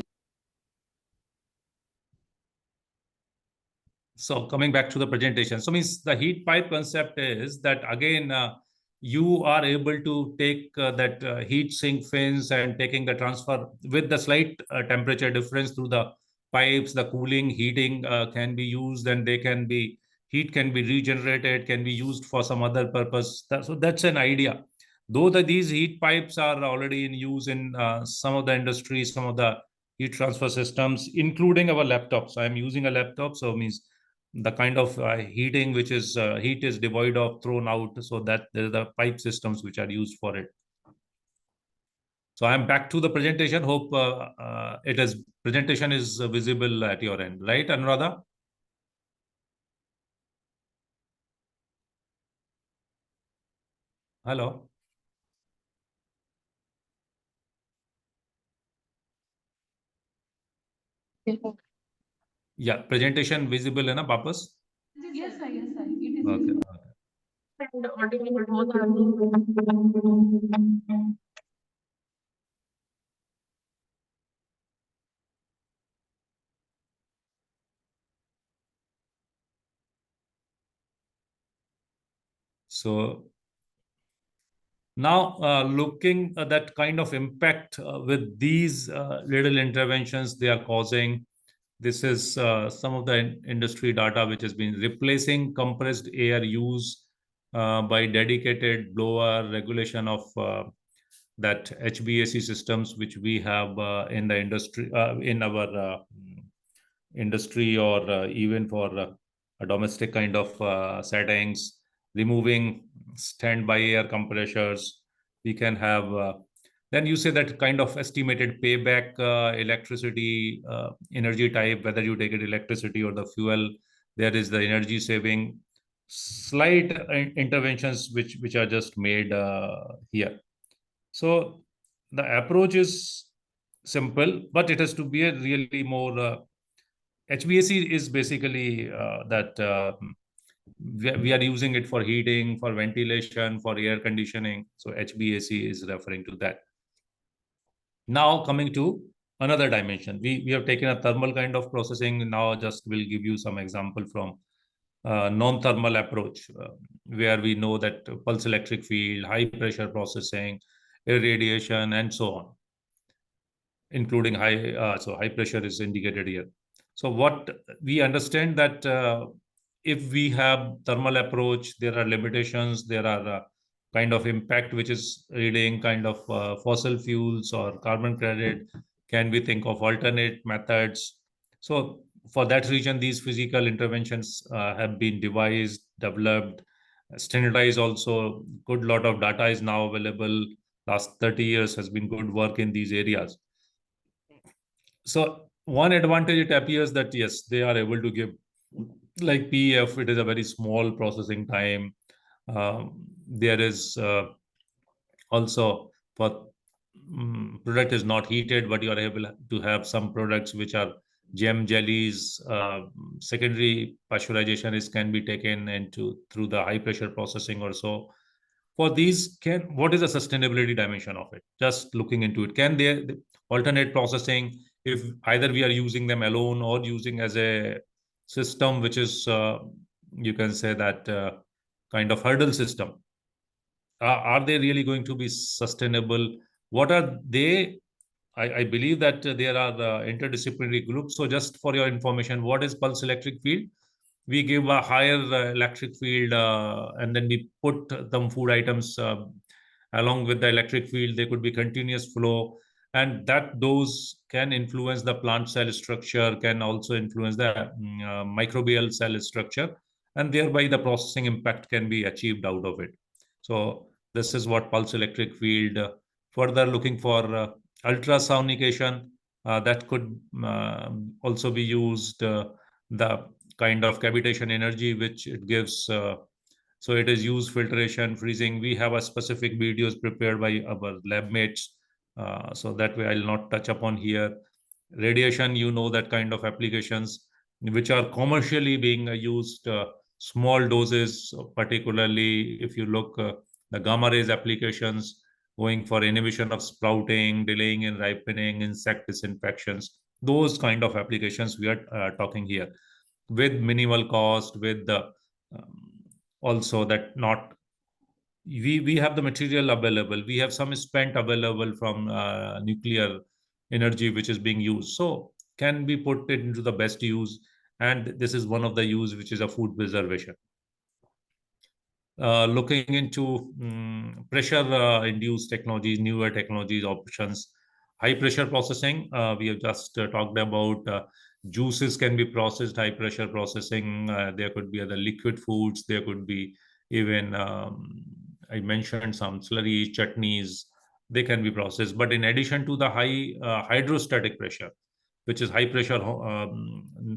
So coming back to the presentation, so means the heat pipe concept is that again, you are able to take that heat sink fins and taking the transfer with the slight temperature difference through the pipes, the cooling, heating can be used, and heat can be regenerated, can be used for some other purpose. So that's an idea. Though these heat pipes are already in use in some of the industries, some of the heat transfer systems, including our laptops. I'm using a laptop, so means the kind of heating which is heat is devoid of thrown out, so that there are the pipe systems which are used for it. So I'm back to the presentation. Hope presentation is visible at your end, right, Anuradha? Hello. Yeah, presentation visible है ना वापस? Yes, sir. Yes, sir. It is. Okay. So now looking at that kind of impact with these little interventions they are causing. This is some of the industry data which has been replacing compressed air use by dedicated blower regulation of that HVAC systems which we have in the industry, in our industry, or even for a domestic kind of settings, removing standby air compressors. We can have then you say that kind of estimated payback electricity energy type, whether you take it electricity or the fuel, there is the energy saving slight interventions which are just made here. So the approach is simple, but it has to be a really more HVAC is basically that we are using it for heating, for ventilation, for air conditioning. So HVAC is referring to that. Now coming to another dimension, we have taken a thermal kind of processing. Now just will give you some example from non-thermal approach, where we know that pulse electric field, high pressure processing, irradiation, and so on, including high pressure is indicated here. So what we understand that if we have thermal approach, there are limitations, there are kind of impact which is reading kind of fossil fuels or carbon credit. Can we think of alternate methods? So for that reason, these physical interventions have been devised, developed, standardized. Also, good lot of data is now available. Last 30 years has been good work in these areas. So one advantage it appears that yes, they are able to give, like PEF, it is a very small processing time. There is also for product is not heated, but you are able to have some products which are gem jellies. Secondary pasteurization can be taken into through the high pressure processing or so. For these, what is the sustainability dimension of it? Just looking into it, can they alternate processing, if either we are using them alone or using as a system which is you can say that kind of hurdle system, are they really going to be sustainable? What are they? I believe that there are interdisciplinary groups. So just for your information, what is pulse electric field? we give a higher electric field, and then we put some food items along with the electric field. There could be continuous flow, and that those can influence the plant cell structure, can also influence the microbial cell structure, and thereby the processing impact can be achieved out of it. So this is what pulse electric field. Further, looking for ultrasonication, that could also be used. The kind of cavitation energy which it gives. So it is used filtration, freezing. We have a specific videos prepared by our lab mates. So that way I'll not touch upon here. Radiation, you know, that kind of applications which are commercially being used, small doses, particularly if you look the gamma rays applications going for inhibition of sprouting, delaying in ripening, insect disinfections, those kind of applications we are talking here, with minimal cost, with the also that not we have the material available, we have some spent available from nuclear energy which is being used, so can be put it into the best use, and this is one of the use which is a food preservation. Looking into pressure induced technologies, newer technologies, options, high pressure processing. We have just talked about juices can be processed, high pressure processing. There could be other liquid foods. There could be even, I mentioned some slurry, chutneys, they can be processed. But in addition to the high hydrostatic pressure, which is high pressure,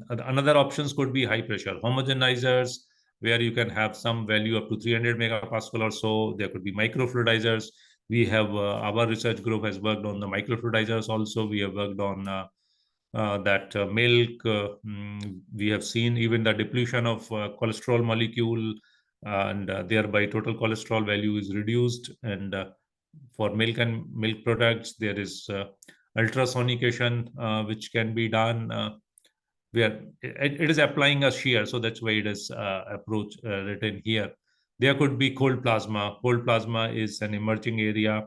another options could be high pressure homogenizers, where you can have some value up to 300 megapascal or so. There could be microfluidizers. We have our research group has worked on the microfluidizers also. We have worked on that milk. We have seen even the depletion of cholesterol molecule, and thereby total cholesterol value is reduced. And for milk and milk products, there is ultrasonication which can be done. Where it is applying a shear, so that's why it is approach written here. There could be cold plasma. Cold plasma is an emerging area.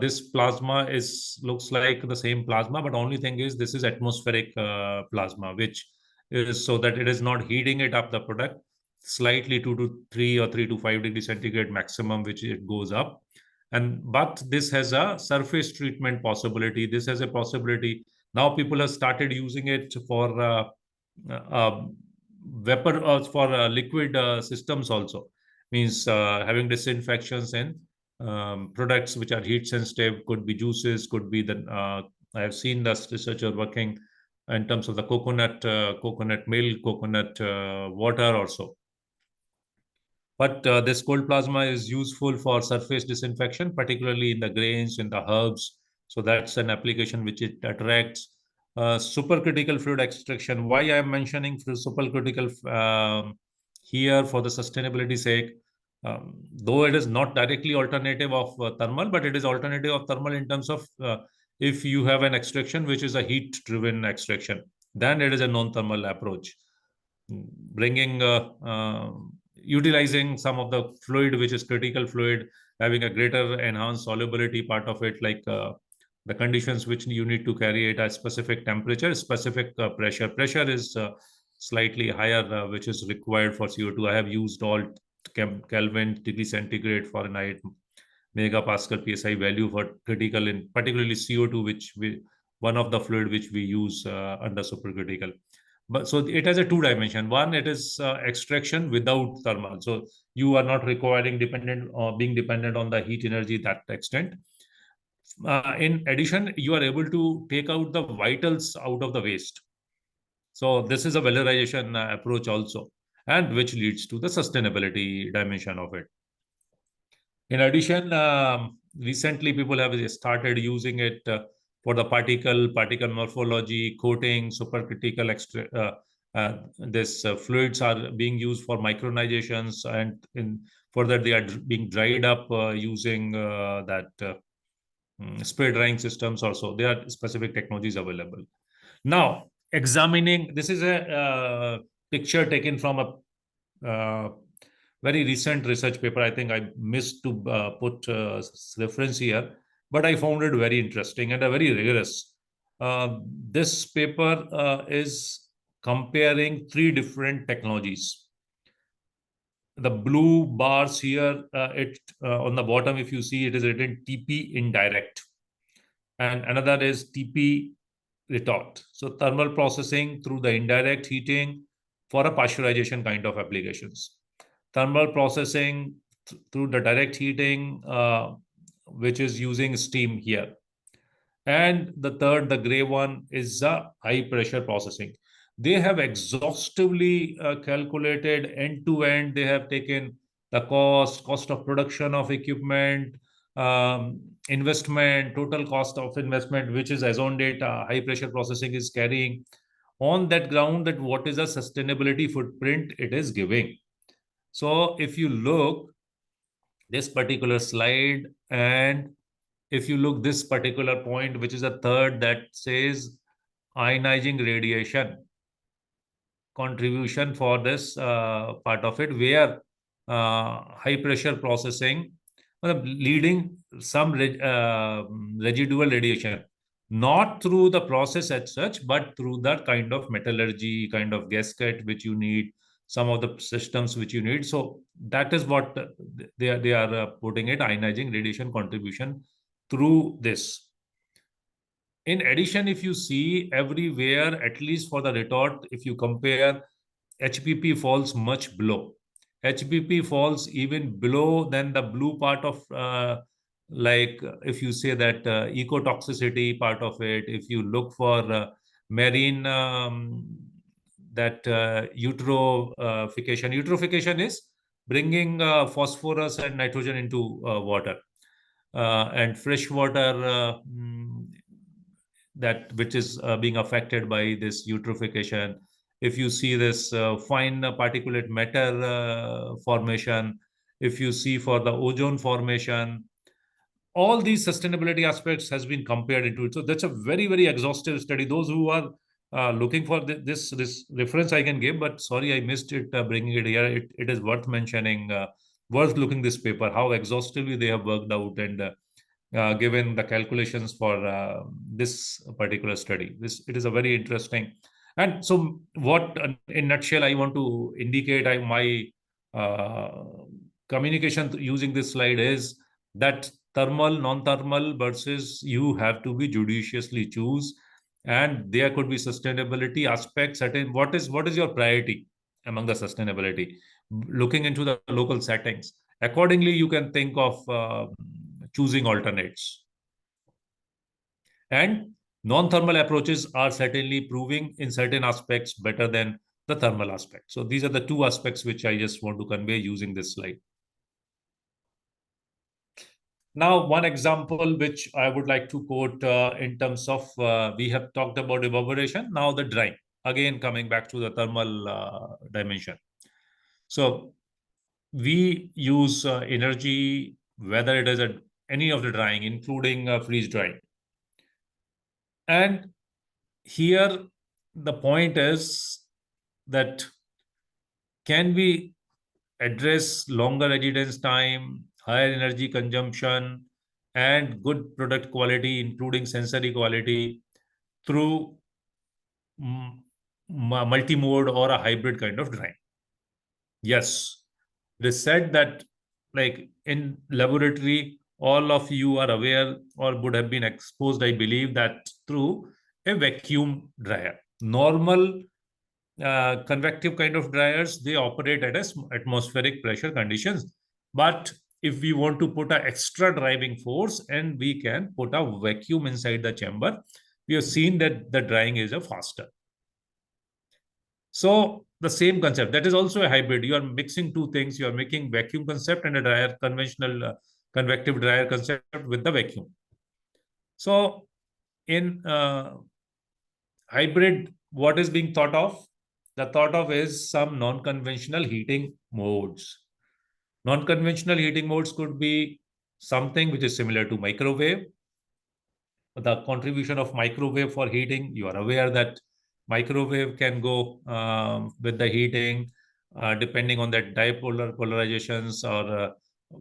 This plasma is looks like the same plasma, but only thing is this is atmospheric plasma, which is so that it is not heating it up the product slightly 2 to 3 or 3 to 5 degrees centigrade maximum, which it goes up. And but this has a surface treatment possibility. This has a possibility. Now people have started using it for vapor, for liquid systems also. Means having disinfections in products which are heat sensitive, could be juices, could be the I have seen the researcher working in terms of the coconut milk, coconut water also. But this cold plasma is useful for surface disinfection, particularly in the grains, in the herbs. So that's an application which it attracts. Supercritical fluid extraction. Why I am mentioning supercritical here for the sustainability sake? Though it is not directly alternative of thermal, but it is alternative of thermal in terms of if you have an extraction which is a heat-driven extraction, then it is a non-thermal approach. Bringing utilizing some of the fluid which is critical fluid, having a greater enhanced solubility part of it, like the conditions which you need to carry it at specific temperature, specific pressure. Pressure is slightly higher, which is required for CO2. I have used all Kelvin, degree centigrade, Fahrenheit, megapascal, psi value for critical, in particularly CO2, which one of the fluid which we use under supercritical. But so it has a two dimension. One, it is extraction without thermal. So you are not requiring dependent or being dependent on the heat energy that extent. In addition, you are able to take out the vitals out of the waste. So this is a valorization approach also, and which leads to the sustainability dimension of it. In addition, recently people have started using it for the particle morphology, coating, supercritical this fluids are being used for micronizations, and in further they are being dried up using that spray drying systems also. There are specific technologies available. Now, examining, this is a picture taken from a very recent research paper. I think I missed to put reference here, but I found it very interesting and a very rigorous. This paper is comparing three different technologies. The blue bars here, on the bottom, if you see, it is written TP indirect, and another is TP retort. So thermal processing through the indirect heating for a pasteurization kind of applications. Thermal processing through the direct heating, which is using steam here. And the third, the gray one, is the high pressure processing. They have exhaustively calculated end to end. They have taken the cost of production of equipment, investment, total cost of investment, which is as on data high pressure processing is carrying, on that ground, that what is the sustainability footprint it is giving. So if you look this particular slide, and if you look this particular point, which is a third, that says ionizing radiation contribution for this part of it, where high pressure processing leading some residual radiation, not through the process as such, but through that kind of metallurgy, kind of gasket which you need, some of the systems which you need. So that is what they are putting it, ionizing radiation contribution through this. In addition, if you see everywhere, at least for the retort, if you compare, HPP falls much below. HPP falls even below than the blue part of, like if you say that ecotoxicity part of it, if you look for marine, that eutrophication. Eutrophication is bringing phosphorus and nitrogen into water. And fresh water, that which is being affected by this eutrophication. If you see this fine particulate matter formation, if you see for the ozone formation, all these sustainability aspects has been compared into it. So that's a very, very exhaustive study. Those who are looking for this reference I can give, but sorry, I missed it bringing it here. It is worth mentioning, worth looking this paper, how exhaustively they have worked out and given the calculations for this particular study. It is a very interesting. And so what, in nutshell, I want to indicate, my communication using this slide is that thermal, non-thermal versus you have to be judiciously choose, and there could be sustainability aspects. Certain what is your priority among the sustainability, looking into the local settings. Accordingly, you can think of choosing alternates. And non-thermal approaches are certainly proving in certain aspects better than the thermal aspect. So these are the two aspects which I just want to convey using this slide. Now, one example which I would like to quote in terms of, we have talked about evaporation, now the drying. Again, coming back to the thermal dimension. So we use energy, whether it is any of the drying, including freeze drying. And here the point is that can we address longer residence time, higher energy consumption, and good product quality, including sensory quality, through multi-mode or a hybrid kind of drying? Yes, they said that, like in laboratory, all of you are aware or would have been exposed, I believe, that through a vacuum dryer. Normal convective kind of dryers, they operate at atmospheric pressure conditions. But if we want to put an extra driving force and we can put a vacuum inside the chamber, we have seen that the drying is faster. So the same concept, that is also a hybrid. You are mixing two things. You are making vacuum concept and a dryer, conventional convective dryer concept with the vacuum. So in hybrid, what is being thought of? The thought of is some non-conventional heating modes. Non-conventional heating modes could be something which is similar to microwave. The contribution of microwave for heating, you are aware that microwave can go with the heating depending on that dipolar polarizations or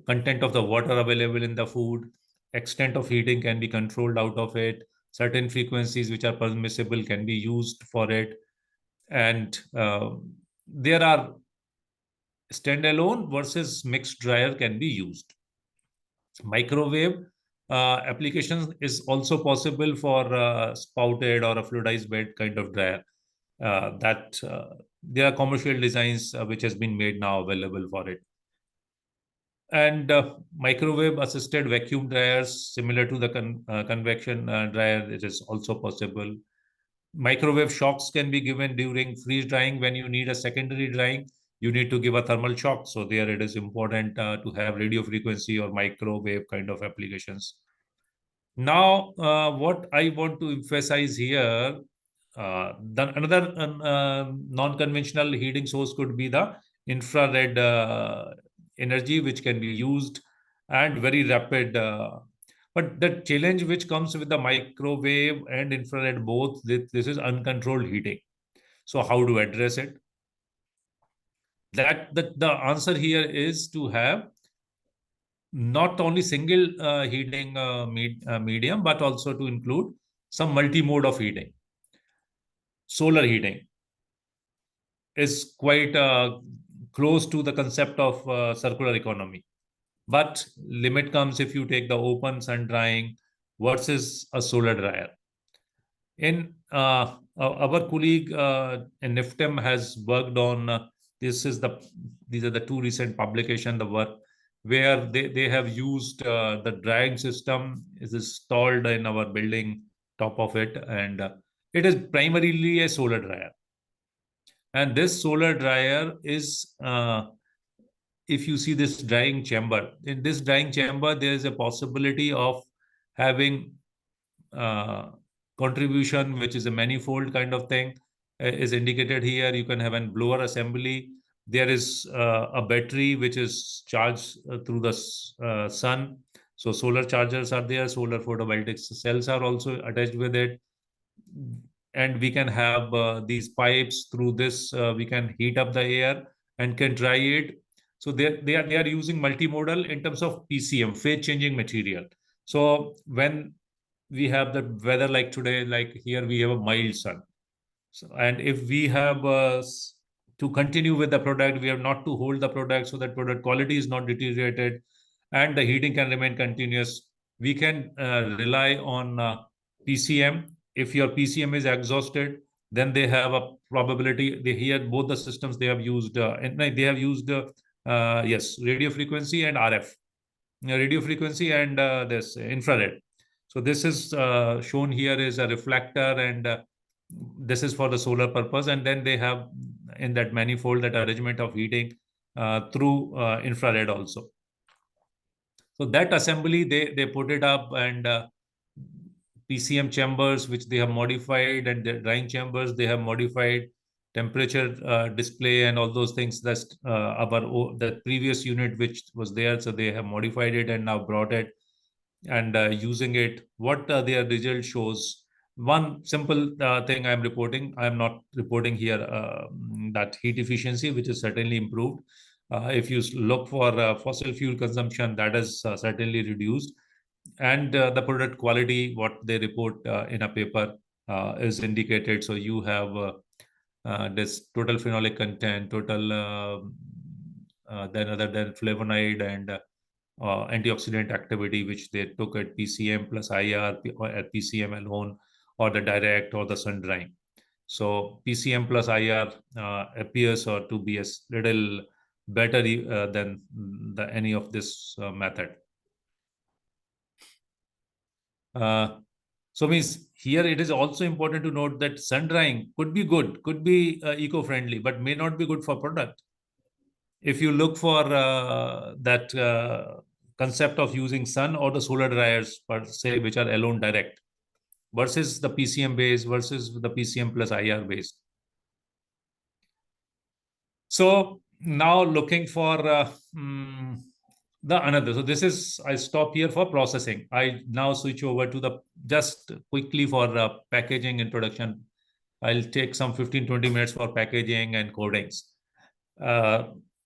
content of the water available in the food. Extent of heating can be controlled out of it. Certain frequencies which are permissible can be used for it. And there are standalone versus mixed dryer can be used. Microwave applications is also possible for spouted or a fluidized bed kind of dryer. That there are commercial designs which has been made now available for it. And microwave assisted vacuum dryers similar to the convection dryer, it is also possible. Microwave shocks can be given during freeze drying. When you need a secondary drying, you need to give a thermal shock. So there it is important to have radio frequency or microwave kind of applications. Now, what I want to emphasize here, another non-conventional heating source could be the infrared energy, which can be used and very rapid. But the challenge which comes with the microwave and infrared both, this is uncontrolled heating. So how to address it? The answer here is to have not only single heating medium, but also to include some multi-mode of heating. Solar heating is quite close to the concept of circular economy. But limit comes if you take the open sun drying versus a solar dryer. In our colleague in NIFTEM has worked on these are the two recent publication, the work where they have used the drying system is installed in our building top of it, and it is primarily a solar dryer. And this solar dryer is if you see this drying chamber, in this drying chamber there is a possibility of having contribution, which is a manifold kind of thing, is indicated here. You can have a blower assembly. There is a battery which is charged through the sun. So solar chargers are there. Solar photovoltaic cells are also attached with it. And we can have these pipes through this. We can heat up the air and can dry it. So they are using multimodal in terms of PCM, phase changing material. So when we have the weather like today, like here we have a mild sun. So, and if we have to continue with the product, we have not to hold the product so that product quality is not deteriorated and the heating can remain continuous. We can rely on PCM. If your PCM is exhausted, then they have a probability. They hear both the systems they have used, yes, radio frequency and RF, radio frequency and this infrared. So this is shown here is a reflector, and this is for the solar purpose. And then they have in that manifold that arrangement of heating through infrared also. So that assembly, they put it up, and PCM chambers, which they have modified, and the drying chambers, they have modified temperature display and all those things. That's the previous unit which was there. So they have modified it and now brought it and using it. What their result shows. One simple thing I'm reporting. I'm not reporting here that heat efficiency, which is certainly improved. If you look for fossil fuel consumption, that is certainly reduced. And the product quality, what they report in a paper is indicated. So you have this total phenolic content, total then other than flavonoid and antioxidant activity, which they took at PCM plus IR or at PCM alone, or the direct or the sun drying. So PCM plus IR appears or to be a little better than any of this method. So means here it is also important to note that sun drying could be good, could be eco-friendly, but may not be good for product. If you look for that concept of using sun or the solar dryers per se, which are alone direct, versus the PCM based versus the PCM plus IR based. So now looking for the another. So this is, I stop here for processing. I now switch over to the just quickly for packaging introduction. I'll take some 15-20 minutes for packaging and coatings.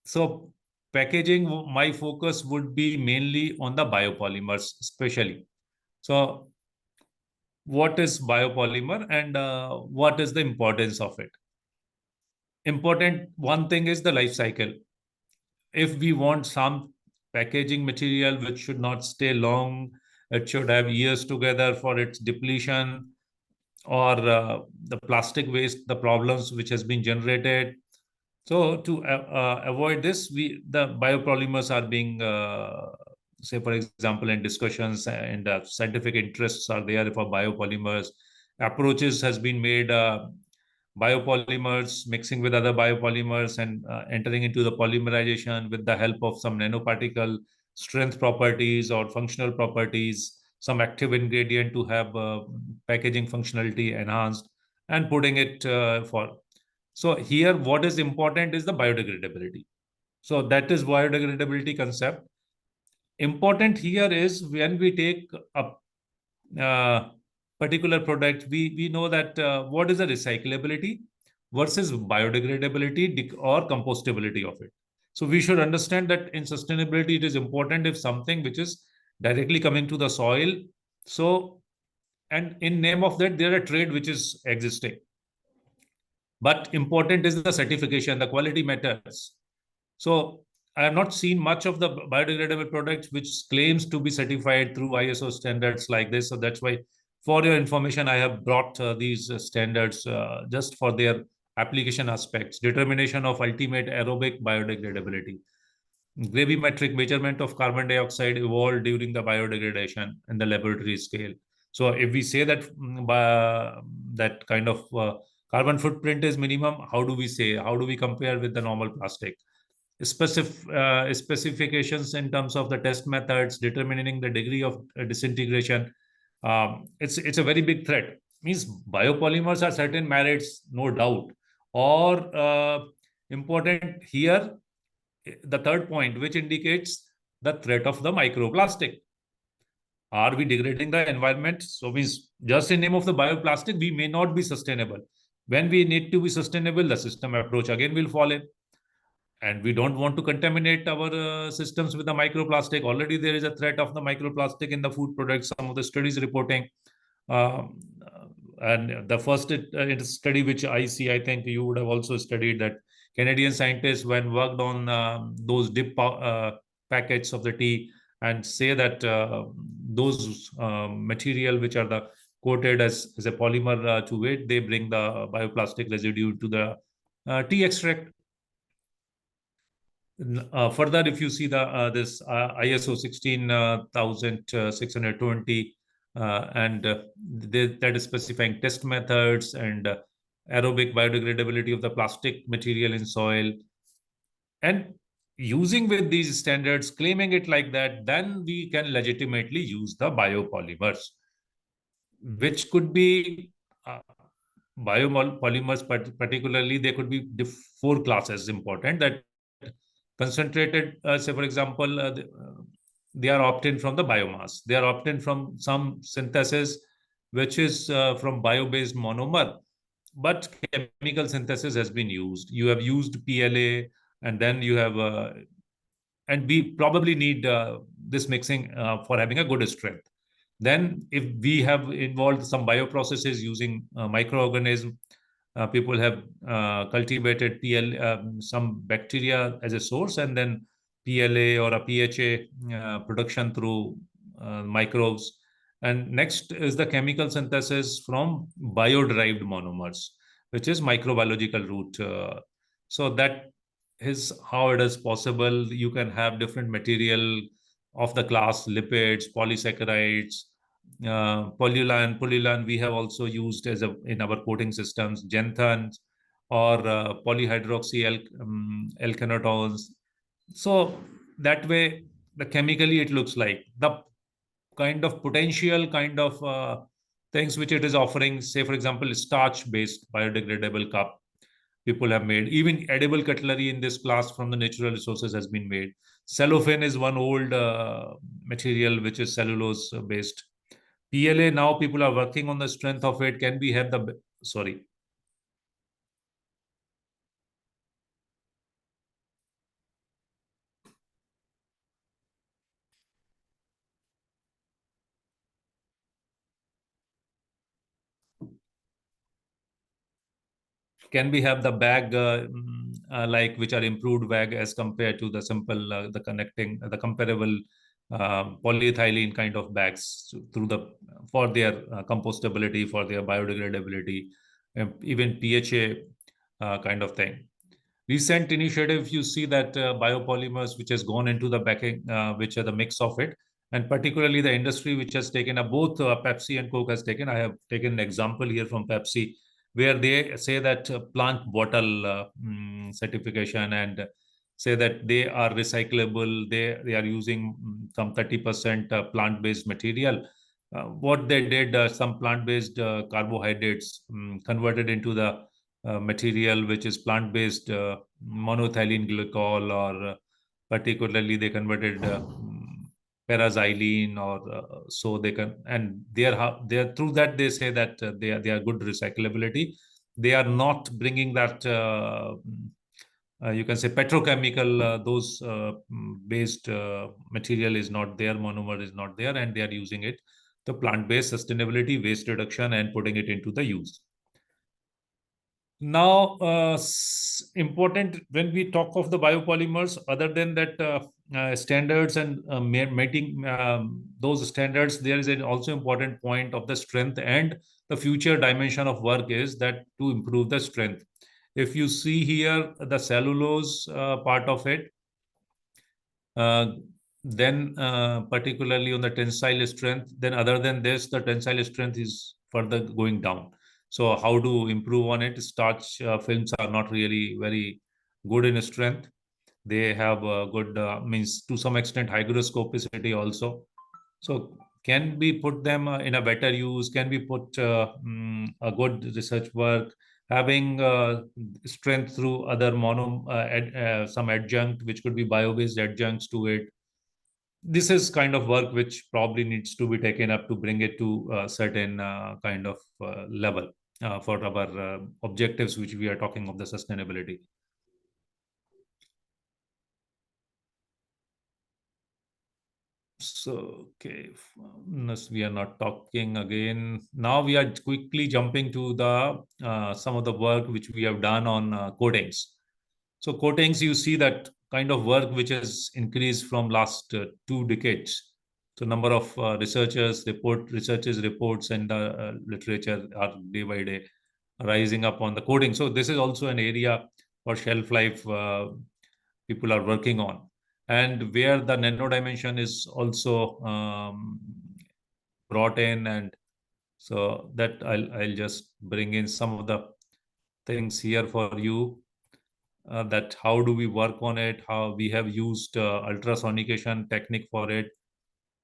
So packaging, my focus would be mainly on the biopolymers, especially. So what is biopolymer and what is the importance of it? important one thing is the life cycle. If we want some packaging material which should not stay long, it should have years together for its depletion, or the plastic waste, the problems which has been generated. So to avoid this, the biopolymers are being, say for example, in discussions, and scientific interests are there for biopolymers. Approaches has been made, biopolymers mixing with other biopolymers and entering into the polymerization with the help of some nanoparticle strength properties or functional properties, some active ingredient to have packaging functionality enhanced, and putting it for. So here, what is important is the biodegradability. So that is biodegradability concept. Important here is when we take a particular product, we know that what is the recyclability versus biodegradability or compostability of it. So we should understand that in sustainability, it is important if something which is directly coming to the soil. So, and in name of that, there are trade which is existing. But important is the certification, the quality matters. So I have not seen much of the biodegradable products which claims to be certified through ISO standards like this. So that's why, for your information, I have brought these standards just for their application aspects. Determination of ultimate aerobic biodegradability. Gravimetric measurement of carbon dioxide evolved during the biodegradation in the laboratory scale. So if we say that that kind of carbon footprint is minimum, how do we say? How do we compare with the normal plastic? Specifications in terms of the test methods, determining the degree of disintegration. It's a very big threat. Means biopolymers are certain merits, no doubt. Or important here, the third point, which indicates the threat of the microplastic. Are we degrading the environment? So means just in name of the bioplastic, we may not be sustainable. When we need to be sustainable, the system approach again will fall in. And we don't want to contaminate our systems with the microplastic. Already there is a threat of the microplastic in the food products. Some of the studies reporting, um, and the first study which I see, I think you would have also studied that Canadian scientists, when worked on those dip packets of the tea, and say that those material which are the coated as a polymer to it, they bring the bioplastic residue to the tea extract. Further, if you see the this ISO 16620, and that is specifying test methods and aerobic biodegradability of the plastic material in soil, and using with these standards, claiming it like that, then we can legitimately use the biopolymers, which could be biopolymers, particularly they could be four classes important, that concentrated, say for example, they are obtained from the biomass. They are obtained from some synthesis, which is from bio-based monomer, but chemical synthesis has been used. You have used PLA, and then you have, and we probably need this mixing for having a good strength. Then, if we have involved some bioprocesses using microorganisms, people have cultivated some bacteria as a source, and then PLA or a PHA production through microbes. And next is the chemical synthesis from bio-derived monomers, which is microbiological route. So that is how it is possible. You can have different material of the class lipids, polysaccharides, polylan we have also used as a in our coating systems, xanthans, or polyhydroxy alkanotones. So that way, the chemically it looks like the kind of potential kind of things which it is offering. Say for example, starch based biodegradable cup people have made. Even edible cutlery in this class from the natural resources has been made. Cellophane is one old material which is cellulose based. PLA, now people are working on the strength of it. Can we have the, sorry. can we have the bag like which are improved bag as compared to the simple the connecting the comparable polyethylene kind of bags through the for their compostability, for their biodegradability, even PHA kind of thing. Recent initiative, you see that biopolymers which has gone into the backing, which are the mix of it, and particularly the industry which has taken up both Pepsi and Coke has taken. I have taken an example here from Pepsi, where they say that plant bottle certification, and say that they are recyclable. They are using some 30% plant-based material. What they did, some plant-based carbohydrates converted into the material which is plant-based monoethylene glycol, or particularly they converted paraxylene, or so they can, and they are through that they say that they are good recyclability. They are not bringing that you can say petrochemical those based material is not there, monomer is not there, and they are using it the plant-based sustainability, waste reduction, and putting it into the use. Now, important when we talk of the biopolymers, other than that standards and meeting those standards, there is an also important point of the strength, and the future dimension of work is that to improve the strength. If you see here the cellulose part of it, uh, then particularly on the tensile strength, then other than this, the tensile strength is further going down. So how to improve on it? Starch films are not really very good in strength. They have good, means to some extent hygroscopicity also. So can we put them in a better use? Can we put a good research work, having strength through other some adjunct, which could be bio-based adjuncts to it? This is kind of work which probably needs to be taken up to bring it to a certain kind of level for our objectives, which we are talking of the sustainability. So, okay, we are not talking again. Now we are quickly jumping to the some of the work which we have done on coatings. So coatings, you see that kind of work which has increased from last 2 decades. So number of researchers reports, and literature are day by day rising up on the coating. So this is also an area for shelf life people are working on, and where the nano dimension is also brought in. And so that I'll just bring in some of the things here for you, that how do we work on it, how we have used ultrasonication technique for it,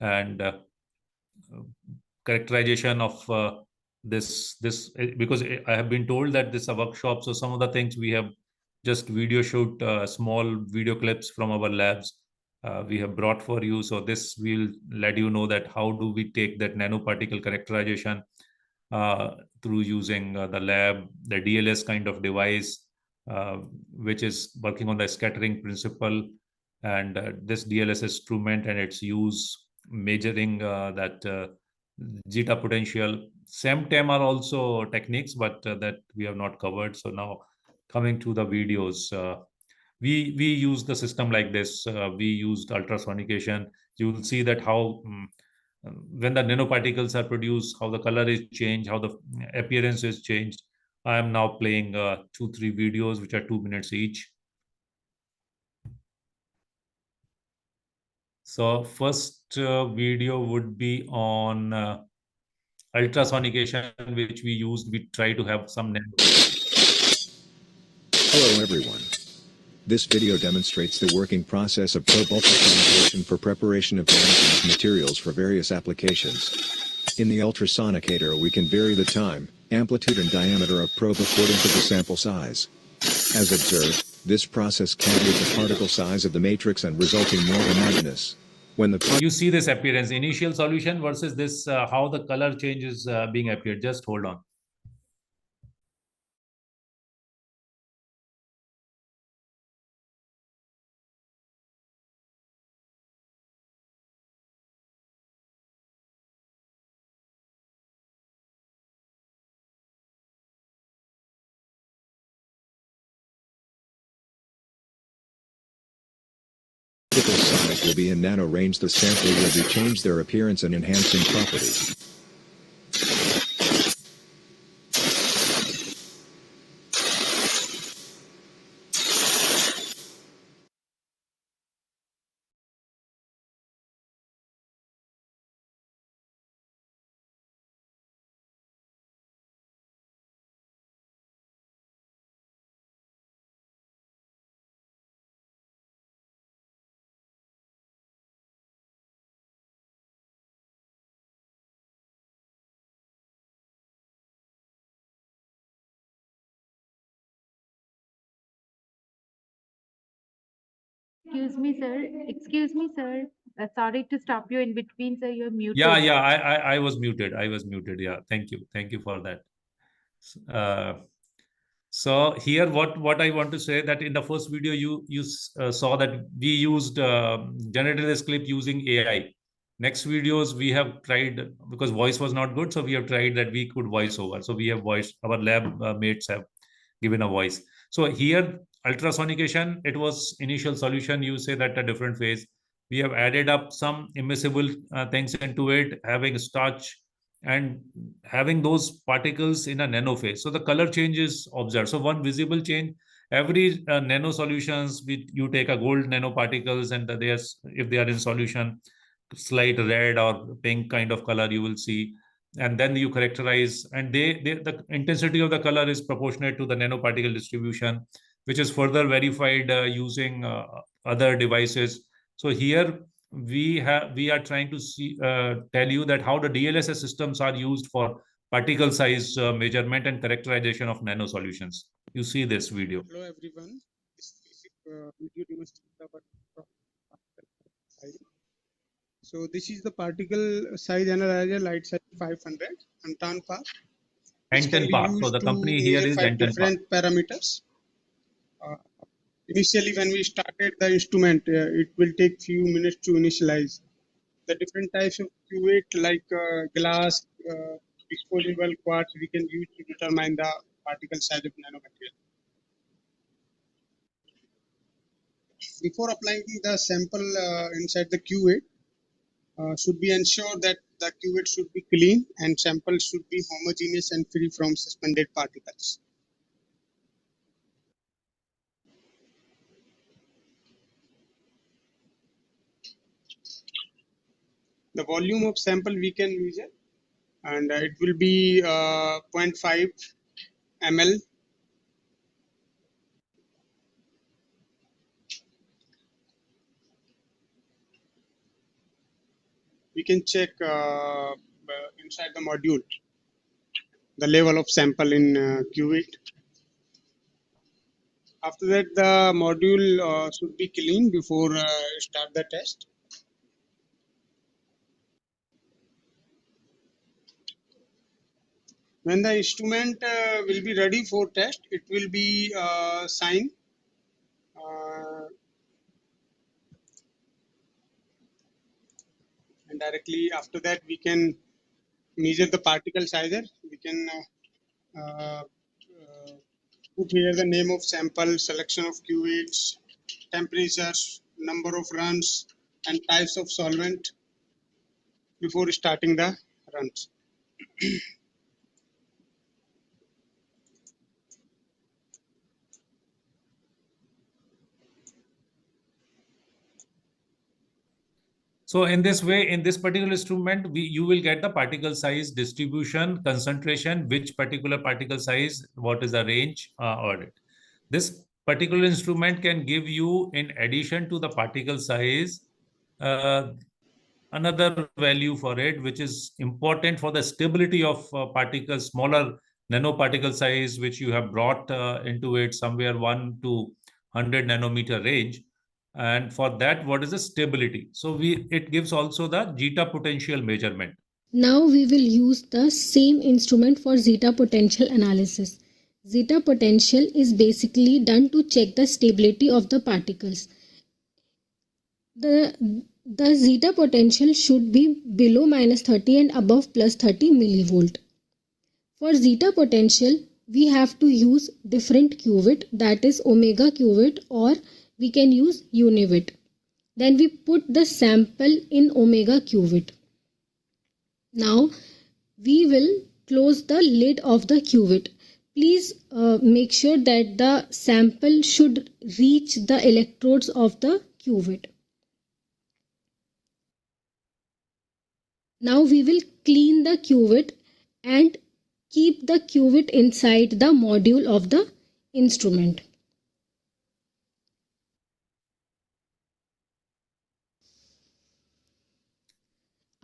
and characterization of this because I have been told that this is a workshop, so some of the things we have just video shoot small video clips from our labs we have brought for you. So this will let you know that how do we take that nanoparticle characterization through using the lab, the DLS kind of device, which is working on the scattering principle, and this DLS instrument and its use measuring that zeta potential. SEMTEM are also techniques, but that we have not covered. So now coming to the videos, we use the system like this. We used ultrasonication. You will see that how when the nanoparticles are produced, how the color is changed, how the appearance is changed. I am now playing 2-3 videos which are 2 minutes each. So first video would be on ultrasonication, which we used. We try to have some Hello everyone. This video demonstrates the working process of probe ultrasonication for preparation of nanochemical materials for various applications. In the ultrasonicator we can vary the time, amplitude and diameter of probe according to the sample size. As observed, this process can reduce the particle size of the matrix and resulting more homogeneous. When the you see this appearance, initial solution versus this, how the color change is being appeared. Just hold on. particle size will be in nano range. The sample will be changed their appearance and enhancing properties. Excuse me, sir. Excuse me, sir. Sorry to stop you in between, sir. You're muted. Yeah, I was muted. I was muted. Yeah, thank you for that. So here, what I want to say that in the first video you saw that we used generated this clip using AI. Next videos we have tried, because voice was not good, so we have tried that we could voice over. So we have voice, our lab mates have given a voice. So here ultrasonication, it was initial solution. You say that a different phase. We have added up some immiscible things into it, having starch and having those particles in a nano phase. So the color change is observed. So one visible change, every nano solutions, you take a gold nanoparticles and there's, if they are in solution, slight red or pink kind of color you will see. And then you characterize, and the intensity of the color is proportionate to the nanoparticle distribution, which is further verified using other devices. So here we are trying to tell you that how the DLSS systems are used for particle size measurement and characterization of nano solutions. You see this video. Hello everyone. This basic video demonstrates our So this is the particle size analyzer, light size 500 and tan path. Which can Anten be path. So used the to company here measure is 5 Anten path. different parameters. Initially, when we started the instrument, it will take few minutes to initialize. The different types of cuvette like glass, disposable quartz, we can use to determine the particle size of nanomaterial. Before applying the sample inside the cuvette, should be ensured that the cuvette should be clean and sample should be homogeneous and free from suspended particles. The volume of sample we can measure, and it will be 0.5 ml. We can check inside the module the level of sample in cuvette. After that, the module should be clean before start the test. When the instrument will be ready for test, it will be signed. And directly after that, we can measure the particle size. We can put here the name of sample, selection of cuvettes, temperatures, number of runs, and types of solvent before starting the runs. So in this way, in this particular instrument, you will get the particle size distribution, concentration, which particular particle size, what is the range or it. This particular instrument can give you, in addition to the particle size, another value for it, which is important for the stability of particles, smaller nanoparticle size, which you have brought into it somewhere 1 to 100 nanometer range. And for that, what is the stability? So it gives also the zeta potential measurement. Now we will use the same instrument for zeta potential analysis. Zeta potential is basically done to check the stability of the particles. The zeta potential should be below -30 and above +30 millivolt. For zeta potential, we have to use different cuvette, that is omega cuvette, or we can use univette. Then we put the sample in omega cuvette. Now we will close the lid of the cuvette. Please make sure that the sample should reach the electrodes of the cuvette. Now we will clean the cuvette and keep the cuvette inside the module of the instrument.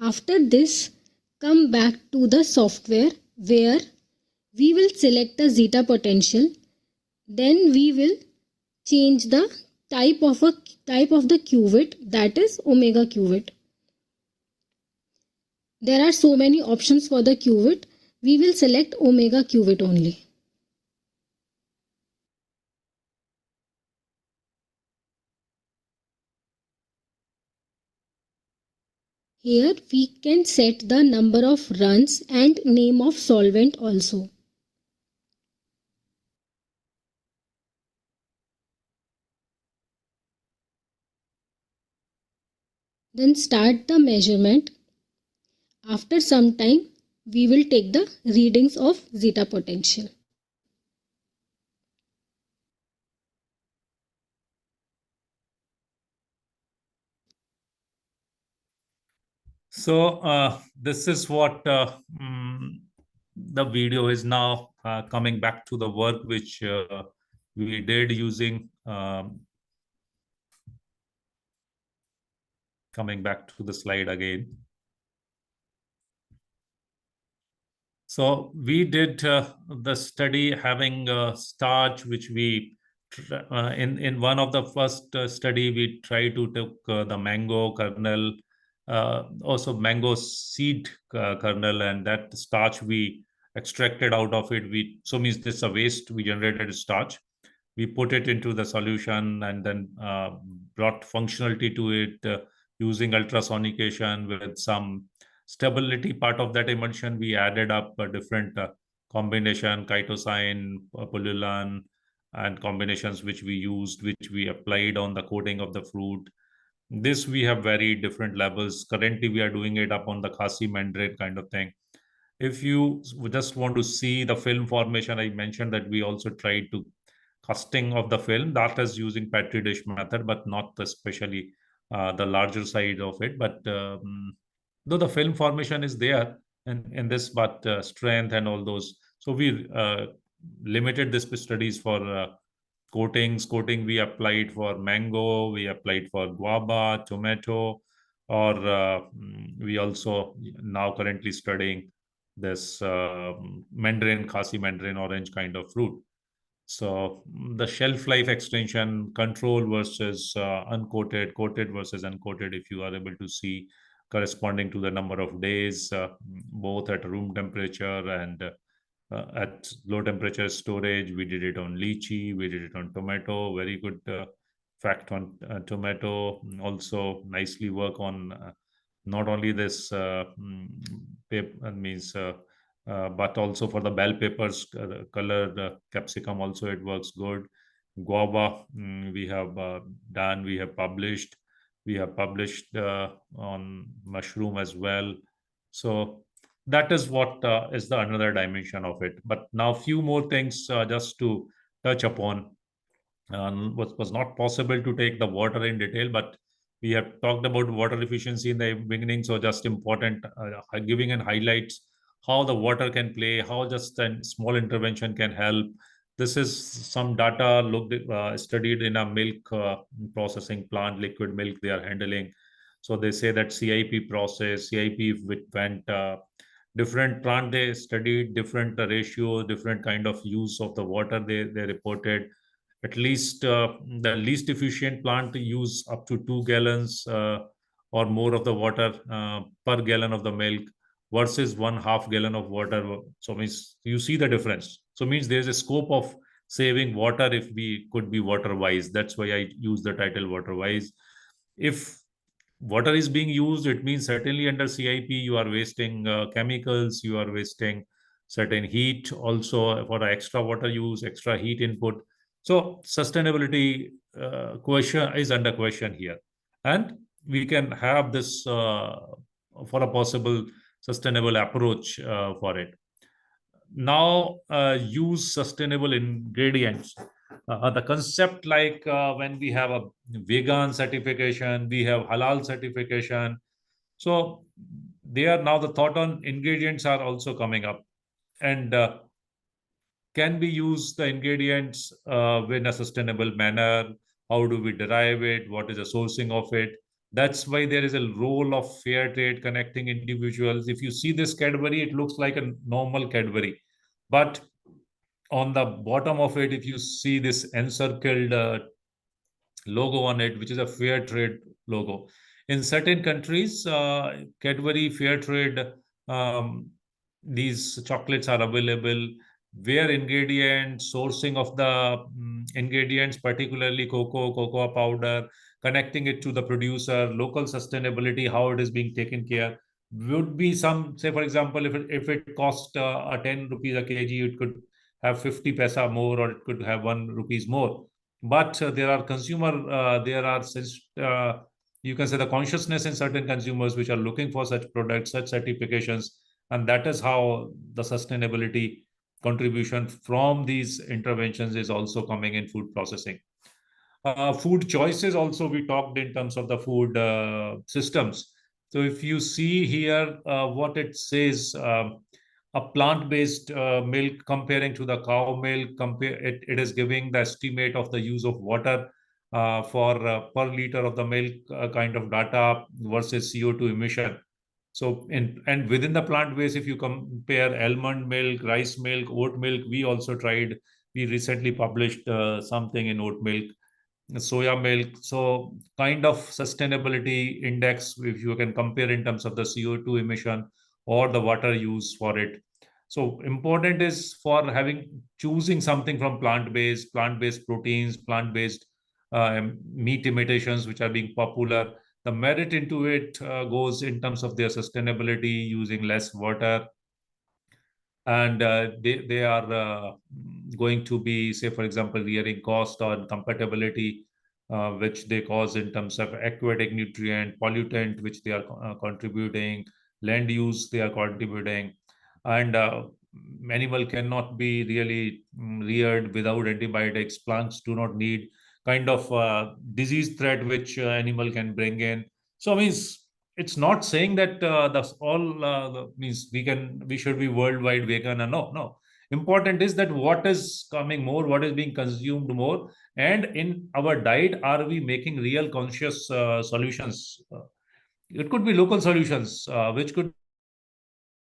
After this, come back to the software where we will select the zeta potential. Then we will change the type of the cuvette, that is omega cuvette. There are so many options for the cuvette. We will select omega cuvette only. Here we can set the number of runs and name of solvent also. Then start the measurement. After some time, we will take the readings of zeta potential. So this is what the video is now coming back to the work which we did using coming back to the slide again. So we did the study having starch, which we in one of the first study we tried to take the mango kernel, also mango seed kernel, and that starch we extracted out of it. So means this a waste, we generated starch. We put it into the solution and then brought functionality to it using ultrasonication with some stability part of that emulsion. We added up a different combination, chitosan, pullulan, and combinations which we used, which we applied on the coating of the fruit. This we have very different levels. Currently, we are doing it up on the Khasi membrane kind of thing. If you just want to see the film formation, I mentioned that we also tried to casting of the film. That is using petri dish method, but not especially the larger side of it. But though the film formation is there in this, but strength and all those. So we limited this studies for coating we applied for mango, we applied for guava, tomato, or we also now currently studying this mandarin, Khasi mandarin orange kind of fruit. So the shelf life extension, control versus uncoated, coated versus uncoated, if you are able to see corresponding to the number of days, both at room temperature and at low temperature storage. We did it on lychee, we did it on tomato. Very good fact on tomato. Also nicely work on not only this paper means but also for the bell peppers, colored capsicum also it works good. Guava, we have done, we have published on mushroom as well. So that is what is the another dimension of it. But now few more things just to touch upon. Was not possible to take the water in detail, but we have talked about water efficiency in the beginning. So just important giving and highlights how the water can play, how just a small intervention can help. This is some data looked studied in a milk processing plant, liquid milk they are handling. So they say that CIP process, CIP went different plant, they studied different ratio, different kind of use of the water they reported. At least the least efficient plant use up to 2 gallons or more of the water per gallon of the milk versus 1/2 gallon of water. So means you see the difference. So means there's a scope of saving water if we could be water wise. That's why I use the title water wise. If water is being used, it means certainly under CIP you are wasting chemicals, you are wasting certain heat also for extra water use, extra heat input. So sustainability question is under question here. and we can have this for a possible sustainable approach for it. Now, use sustainable ingredients. The concept, like when we have a vegan certification, we have halal certification. So they are now, the thought on ingredients are also coming up. And can we use the ingredients in a sustainable manner? How do we derive it? What is the sourcing of it? That's why there is a role of fair trade connecting individuals. If you see this Cadbury, it looks like a normal Cadbury. But on the bottom of it, if you see this encircled logo on it, which is a fair trade logo. In certain countries, Cadbury fair trade, um, these chocolates are available, where ingredients, sourcing of the ingredients, particularly cocoa powder, connecting it to the producer, local sustainability, how it is being taken care, would be some, say, for example, if it cost a 10 rupees a kg, it could have 50 paisa more, or it could have 1 rupees more. But there are you can say, the consciousness in certain consumers which are looking for such products, such certifications, and that is how the sustainability contribution from these interventions is also coming in food processing. Food choices also, we talked in terms of the food systems. So if you see here what it says, a plant-based milk comparing to the cow milk, it is giving the estimate of the use of water for per liter of the milk kind of data versus CO2 emission. So and within the plant-based, if you compare almond milk, rice milk, oat milk, we recently published something in oat milk, soya milk. So kind of sustainability index, if you can compare in terms of the CO2 emission or the water use for it. So important is for choosing something from plant-based proteins, plant-based meat imitations, which are being popular. The merit into it goes in terms of their sustainability, using less water, and they are going to be, say, for example, rearing cost or compatibility, which they cause in terms of aquatic nutrient, pollutant, which they are contributing, land use they are contributing, and animal cannot be really reared without antibiotics. Plants do not need kind of disease threat which animal can bring in. So means it's not saying that that's all means we should be worldwide vegan. No. Important is that what is coming more, what is being consumed more, and in our diet, are we making real conscious solutions? It could be local solutions, which could be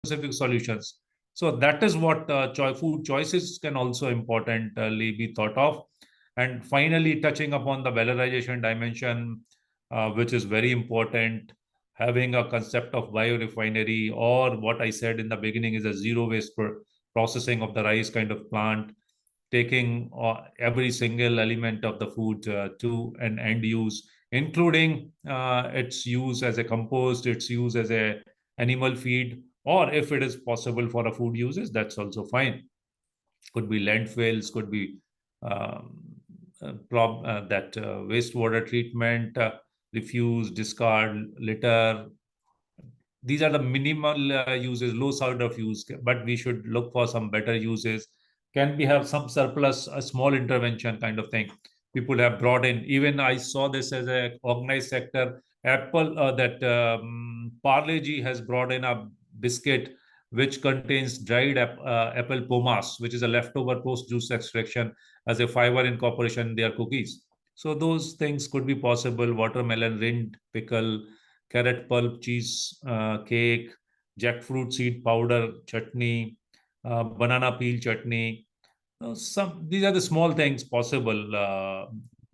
specific solutions. So that is what food choices can also importantly be thought of. And finally, touching upon the valorization dimension, which is very important, having a concept of biorefinery, or what I said in the beginning is a zero waste processing of the rice kind of plant, taking every single element of the food to an end use, including its use as a compost, its use as a animal feed, or if it is possible for a food uses, that's also fine. Could be landfills, could be um, that wastewater treatment, refuse, discard, litter. These are the minimal uses, low sort of use, but we should look for some better uses. Can we have some surplus, a small intervention kind of thing? People have brought in, even I saw this as a organized sector. Apple, that Parle G has brought in a biscuit which contains dried apple pomace, which is a leftover post juice extraction, as a fiber incorporation in their cookies. So those things could be possible. Watermelon rind pickle, carrot pulp cheese cake, jackfruit seed powder chutney, banana peel chutney. These are the small things possible.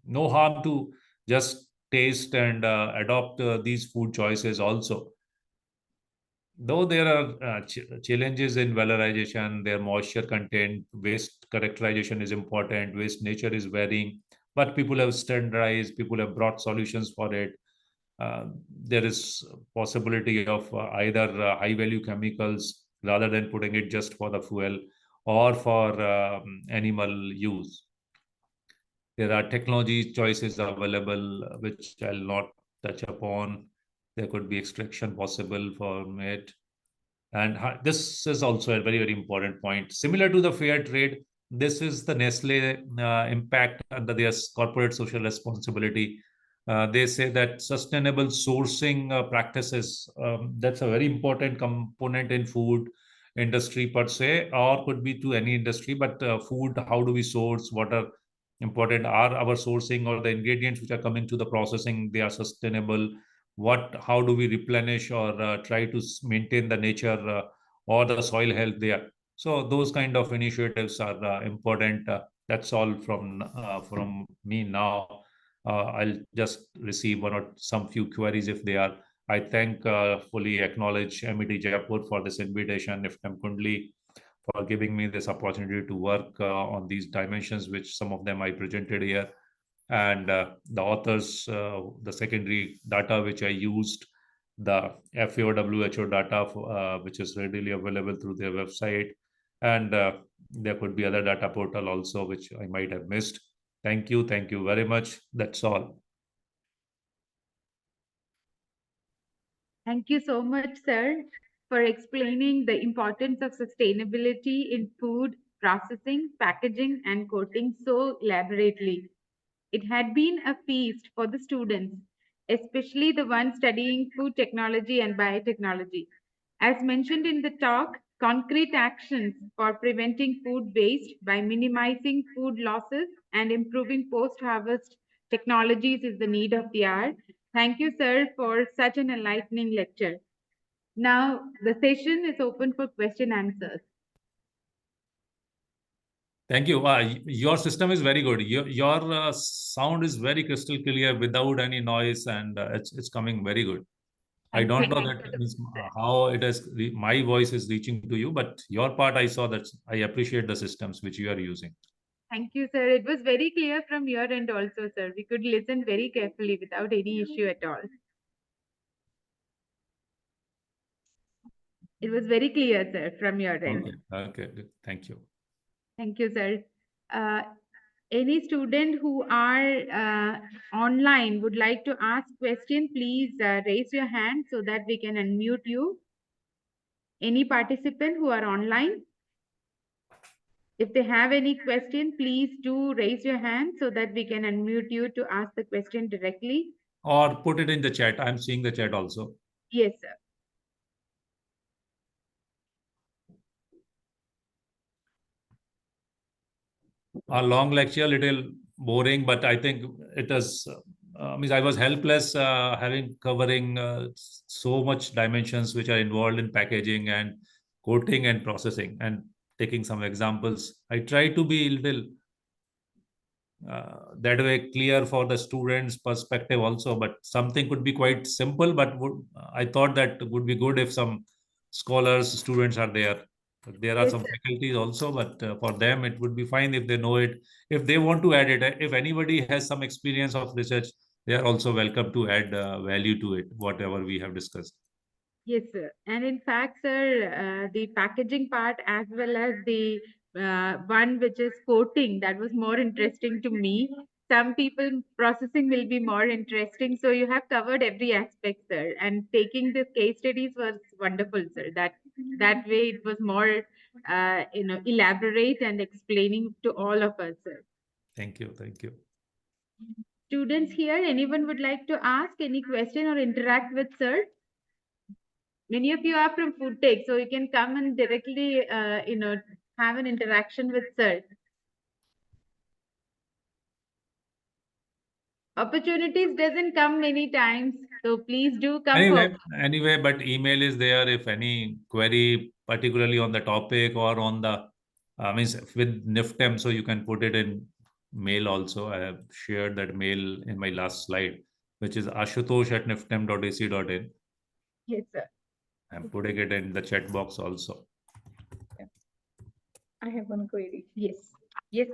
No harm to just taste and adopt these food choices also. Though there are challenges in valorization, their moisture content, waste characterization is important, waste nature is varying, but people have standardized, people have brought solutions for it. There is possibility of either high value chemicals rather than putting it just for the fuel or for animal use. There are technology choices available, which I'll not touch upon. There could be extraction possible from it. And this is also a very, very important point. Similar to the fair trade, this is the Nestle impact under their corporate social responsibility. They say that sustainable sourcing practices, that's a very important component in food industry per se, or could be to any industry. But food, how do we source? What are important? Are our sourcing or the ingredients which are coming to the processing, they are sustainable? How do we replenish or try to maintain the nature or the soil health there? So those kind of initiatives are important. That's all from me now. I'll just receive one or some few queries if they are. I thank fully acknowledge MET Jaipur for this invitation, Niftem Kundli for giving me this opportunity to work on these dimensions, which some of them I presented here, and the authors, the secondary data which I used, the FAO WHO data, which is readily available through their website, and there could be other data portal also which I might have missed. Thank you very much. That's all. Thank you so much, sir, for explaining the importance of sustainability in food processing, packaging, and coating so elaborately. It had been a feast for the students, especially the ones studying food technology and biotechnology. As mentioned in the talk, concrete actions for preventing food waste by minimizing food losses and improving post-harvest technologies is the need of the hour. Thank you, sir, for such an enlightening lecture. Now, the session is open for question answers. Thank you. Your system is very good. Your sound is very crystal clear without any noise, and it's coming very good. I don't know that means how it is. My voice is reaching to you, but your part I saw that I appreciate the systems which you are using. Thank you, sir. It was very clear from your end also, sir. We could listen very carefully without any issue at all. It was very clear, sir, from your end. Okay. Good. Thank you. Thank you, sir. Any student who are online would like to ask question, please raise your hand so that we can unmute you. Any participant who are online? If they have any question, please do raise your hand so that we can unmute you to ask the question directly. Or put it in the chat. I'm seeing the chat also. Yes, sir. A long lecture, little boring, but I think it is. Means I was helpless having covering so much dimensions which are involved in packaging and coating and processing, and taking some examples. I try to be a little that way clear for the students' perspective also. But something could be quite simple, but I thought that would be good if some scholars, students are there. There are Yes, some sir. faculties also, but for them it would be fine if they know it. If they want to add it, if anybody has some experience of research, they are also welcome to add value to it, whatever we have discussed. Yes, sir. And in fact, sir, the packaging part as well as the one which is coating, that was more interesting to me. Some people processing will be more interesting. So you have covered every aspect, sir. And taking the case studies was wonderful, sir. That way it was more, elaborate and explaining to all of us, sir. Thank you. Students here, anyone would like to ask any question or interact with sir? Many of you are from food tech, so you can come and directly, have an interaction with sir. Opportunities doesn't come many times, so please do come Anyway, but email is there if any query, particularly on the topic or on the means with NIFTEM, so you can put it in mail also. I have shared that mail in my last slide, which is ashutosh@niftem.ac.in. Yes, sir. I'm putting it in the chat box also. I have one query. Yes. Yes.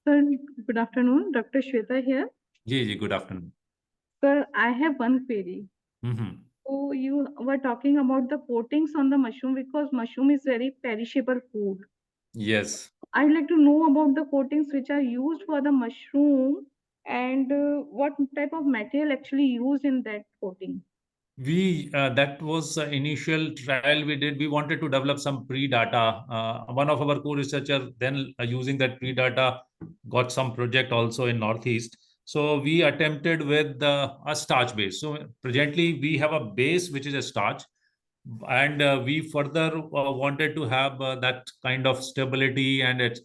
Sir, good afternoon. Dr. Shweta here. Ji, good afternoon. Sir, I have one query. So you were talking about the coatings on the mushroom because mushroom is very perishable food. Yes. I'd like to know about the coatings which are used for the mushroom And what type of material actually used in that coating? That was the initial trial we did. We wanted to develop some pre-data. One of our co-researcher then using that pre-data got some project also in Northeast. So we attempted with a starch base. So presently we have a base which is a starch, and we further wanted to have that kind of stability, and it's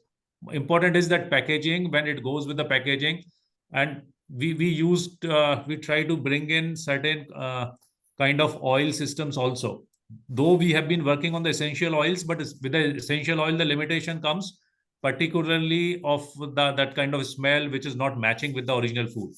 important is that packaging when it goes with the packaging. And we try to bring in certain kind of oil systems also, though we have been working on the essential oils, but with the essential oil the limitation comes particularly of that kind of smell which is not matching with the original food.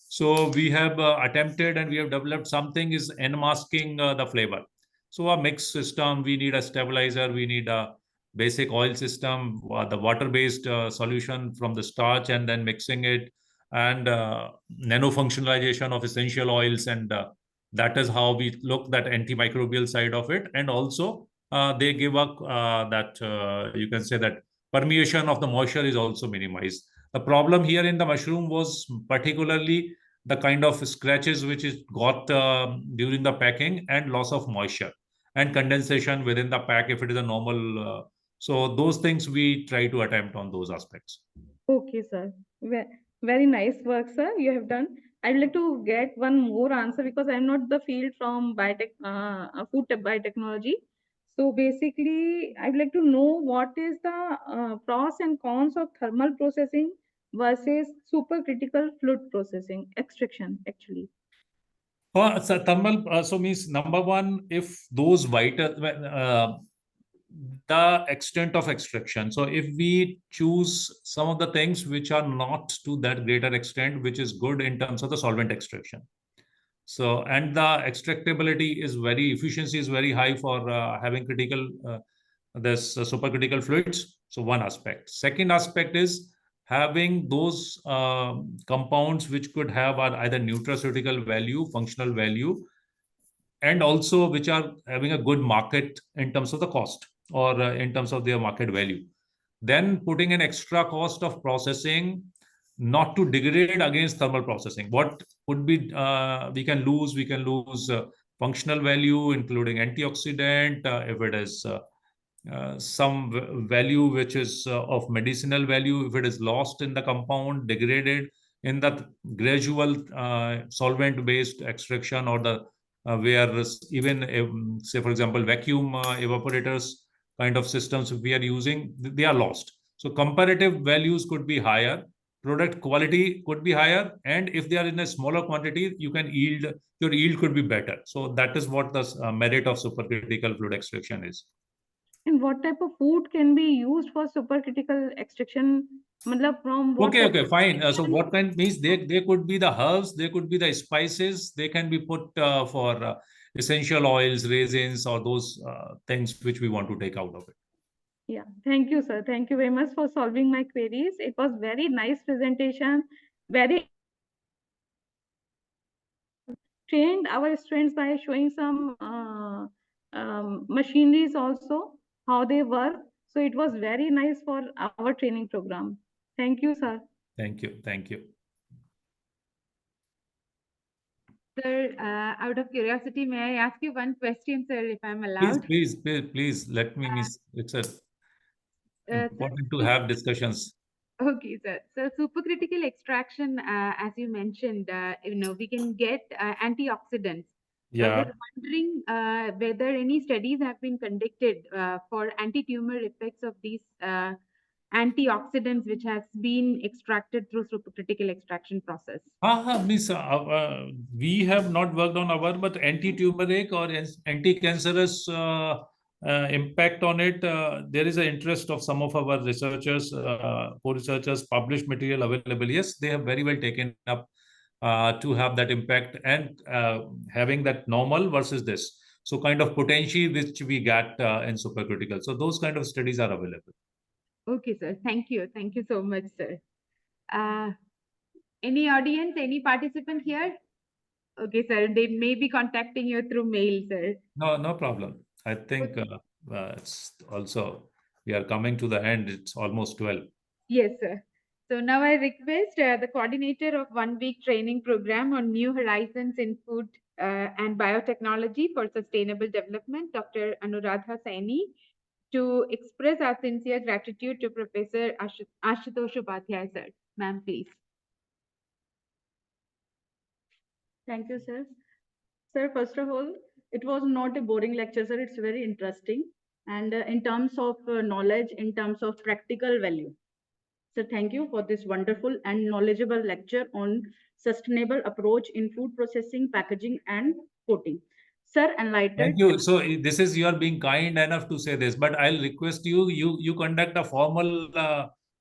So we have attempted and we have developed something is enmasking the flavor. So a mixed system, we need a stabilizer, we need a basic oil system, the water-based solution from the starch, and then mixing it, and nano functionalization of essential oils, and that is how we look that antimicrobial side of it. And also they give up that you can say that permeation of the moisture is also minimized. The problem here in the mushroom was particularly the kind of scratches which is got during the packing, and loss of moisture and condensation within the pack if it is a normal. So those things we try to attempt on those aspects. Okay, sir. Very nice work, sir. You have done. I'd like to get one more answer because I'm not the field from food biotechnology. So basically, I'd like to know what is the pros and cons of thermal processing versus supercritical fluid processing extraction, actually. So thermal, so means number one, if those vital, the extent of extraction. So if we choose some of the things which are not to that greater extent, which is good in terms of the solvent extraction. So, and the extractability is efficiency is very high for having critical, this supercritical fluids. So one aspect. Second aspect is having those compounds which could have either nutraceutical value, functional value, and also which are having a good market in terms of the cost, or in terms of their market value. Then putting an extra cost of processing, not to degrade against thermal processing. What would be we can lose functional value, including antioxidant, if it is some value which is of medicinal value, if it is lost in the compound, degraded in the gradual solvent based extraction, or the where even say for example vacuum evaporators kind of systems we are using, they are lost. So comparative values could be higher, product quality could be higher, and if they are in a smaller quantity, your yield could be better. So that is what the merit of supercritical fluid extraction is. And what type of food can be used for supercritical extraction? Matlab from what Okay, type okay, of fine. So extraction? what kind means they could be the herbs, they could be the spices, they can be put for essential oils, resins, or those things which we want to take out of it. Yeah, thank you, sir. Thank you very much for solving my queries. It was very nice presentation. Very trained our students by showing some machineries also, how they work. So it was very nice for our training program. Thank you, sir. Thank you. Thank you. Sir, out of curiosity, may I ask you one question, sir, if I'm allowed? Please let me miss. It's important to have discussions. Okay, sir. So supercritical extraction, as you mentioned, we can get antioxidants. So I was Yeah. wondering whether any studies have been conducted for anti-tumor effects of these antioxidants which has been extracted through supercritical extraction process. Miss, we have not worked on our, but anti-tumoric or anti-cancerous impact on it. There is an interest of some of our researchers, co-researchers, published material available. Yes, they have very well taken up to have that impact, and having that normal versus this. So kind of potential which we get in supercritical. So those kind of studies are available. Okay, sir. Thank you. Thank you so much, sir. Any audience, any participant here? Okay, sir. They may be contacting you through mail, sir. No problem. I think it's also, we are coming to the end. It's almost 12. Yes, sir. So now I request the coordinator of 1 week training program on New Horizons in Food and Biotechnology for Sustainable Development, Dr. Anuradha Saini, to express our sincere gratitude to Professor Ashutosh Upadhyay, sir. Ma'am, please. Thank you, sir. Sir, first of all, it was not a boring lecture, sir. It's very interesting. And in terms of knowledge, in terms of practical value. So thank you for this wonderful and knowledgeable lecture on sustainable approach in food processing, packaging, and coating. Sir, enlightened. Thank you. So this is, you are being kind enough to say this, but I'll request you conduct a formal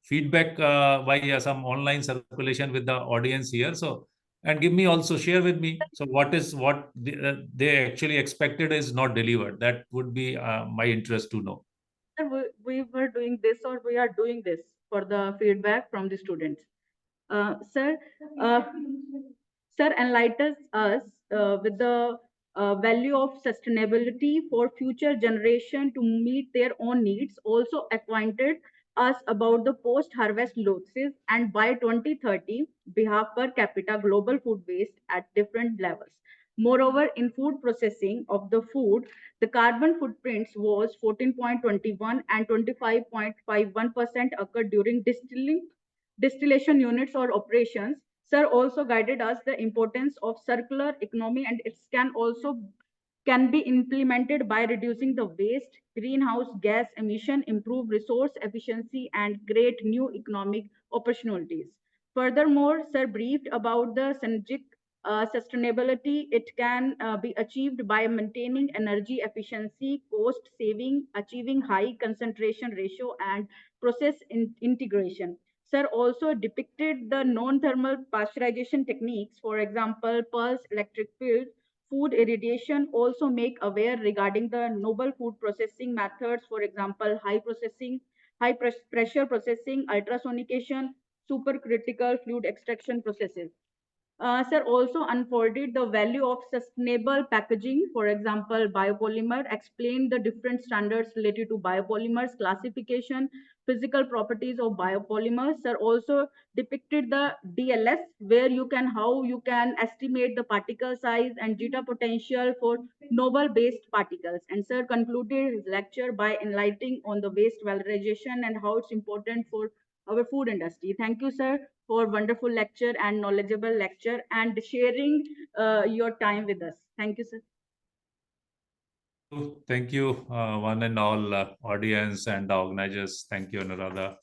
feedback by some online circulation with the audience here. So, and give me also, share with me. So what they actually expected is not delivered. That would be my interest to know. Sir, we were doing this, or we are doing this for the feedback from the students. Sir, sir enlightens us with the value of sustainability for future generation to meet their own needs. Also acquainted us about the post-harvest losses, and by 2030, behalf per capita global food waste at different levels. Moreover, in food processing of the food, the carbon footprints was 14.21 and 25.51% occurred during distillation units or operations. Sir also guided us the importance of circular economy, and it can be implemented by reducing the waste, greenhouse gas emission, improve resource efficiency, and create new economic opportunities. Furthermore, sir briefed about the synergic sustainability. It can be achieved by maintaining energy efficiency, cost saving, achieving high concentration ratio, and process integration. Sir also depicted the non-thermal pasteurization techniques, for example, pulse electric field, food irradiation. Also make aware regarding the noble food processing methods, for example, high pressure processing, ultrasonication, supercritical fluid extraction processes. Sir also unfolded the value of sustainable packaging, for example, biopolymer, explained the different standards related to biopolymers, classification, physical properties of biopolymers. Sir also depicted the DLS, where how you can estimate the particle size and zeta potential for noble based particles. And sir concluded his lecture by enlightening on the waste valorization and how it's important for our food industry. Thank you, sir, for wonderful lecture and knowledgeable lecture and sharing your time with us. Thank you, sir. Thank you, one and all audience and the organizers. Thank you, Anuradha.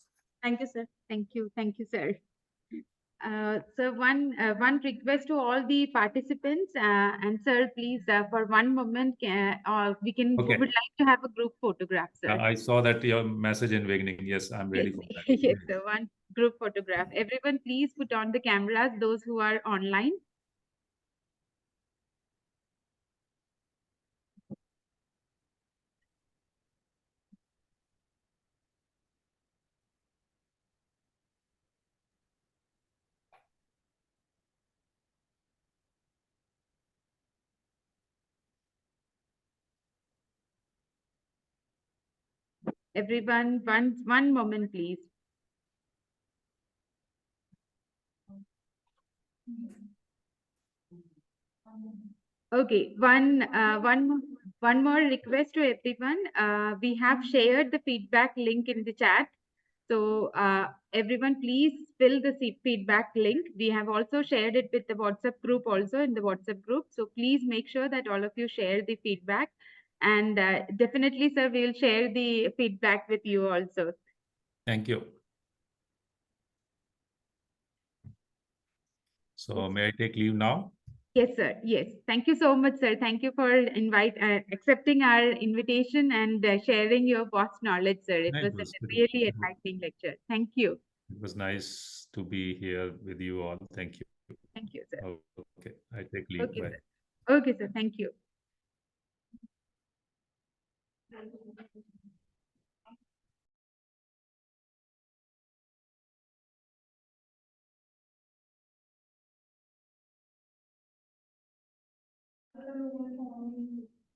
Thank you, sir. Thank you, sir. So one request to all the participants, and sir, please, for one moment, Okay. would like to have a group photograph, sir. I saw that your message in beginning. Yes, I'm ready for that. Yes, sir. One group photograph. Everyone, please put on the cameras, those who are online. Everyone, one moment, please. Okay, one more request to everyone. We have shared the feedback link in the chat. So everyone, please fill the feedback link. We have also shared it with the WhatsApp group also in the WhatsApp group. So please make sure that all of you share the feedback. And definitely, sir, we will share the feedback with you also. Thank you. So may I take leave now? Yes, sir. Yes. Thank you so much, sir. Thank you for accepting our invitation and sharing your vast knowledge, sir. It was a really enlightening lecture. Thank you. It was nice to be here with you all. Thank you. Thank you, sir. Okay, I take leave. Okay, Bye. sir. Okay, sir. Thank you.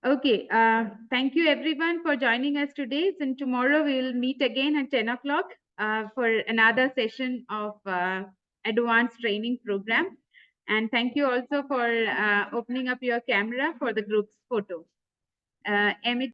Okay, thank you everyone for joining us today. And tomorrow we will meet again at 10 o'clock. for another session of advanced training program. And thank you also for opening up your camera for the group's photo. Amit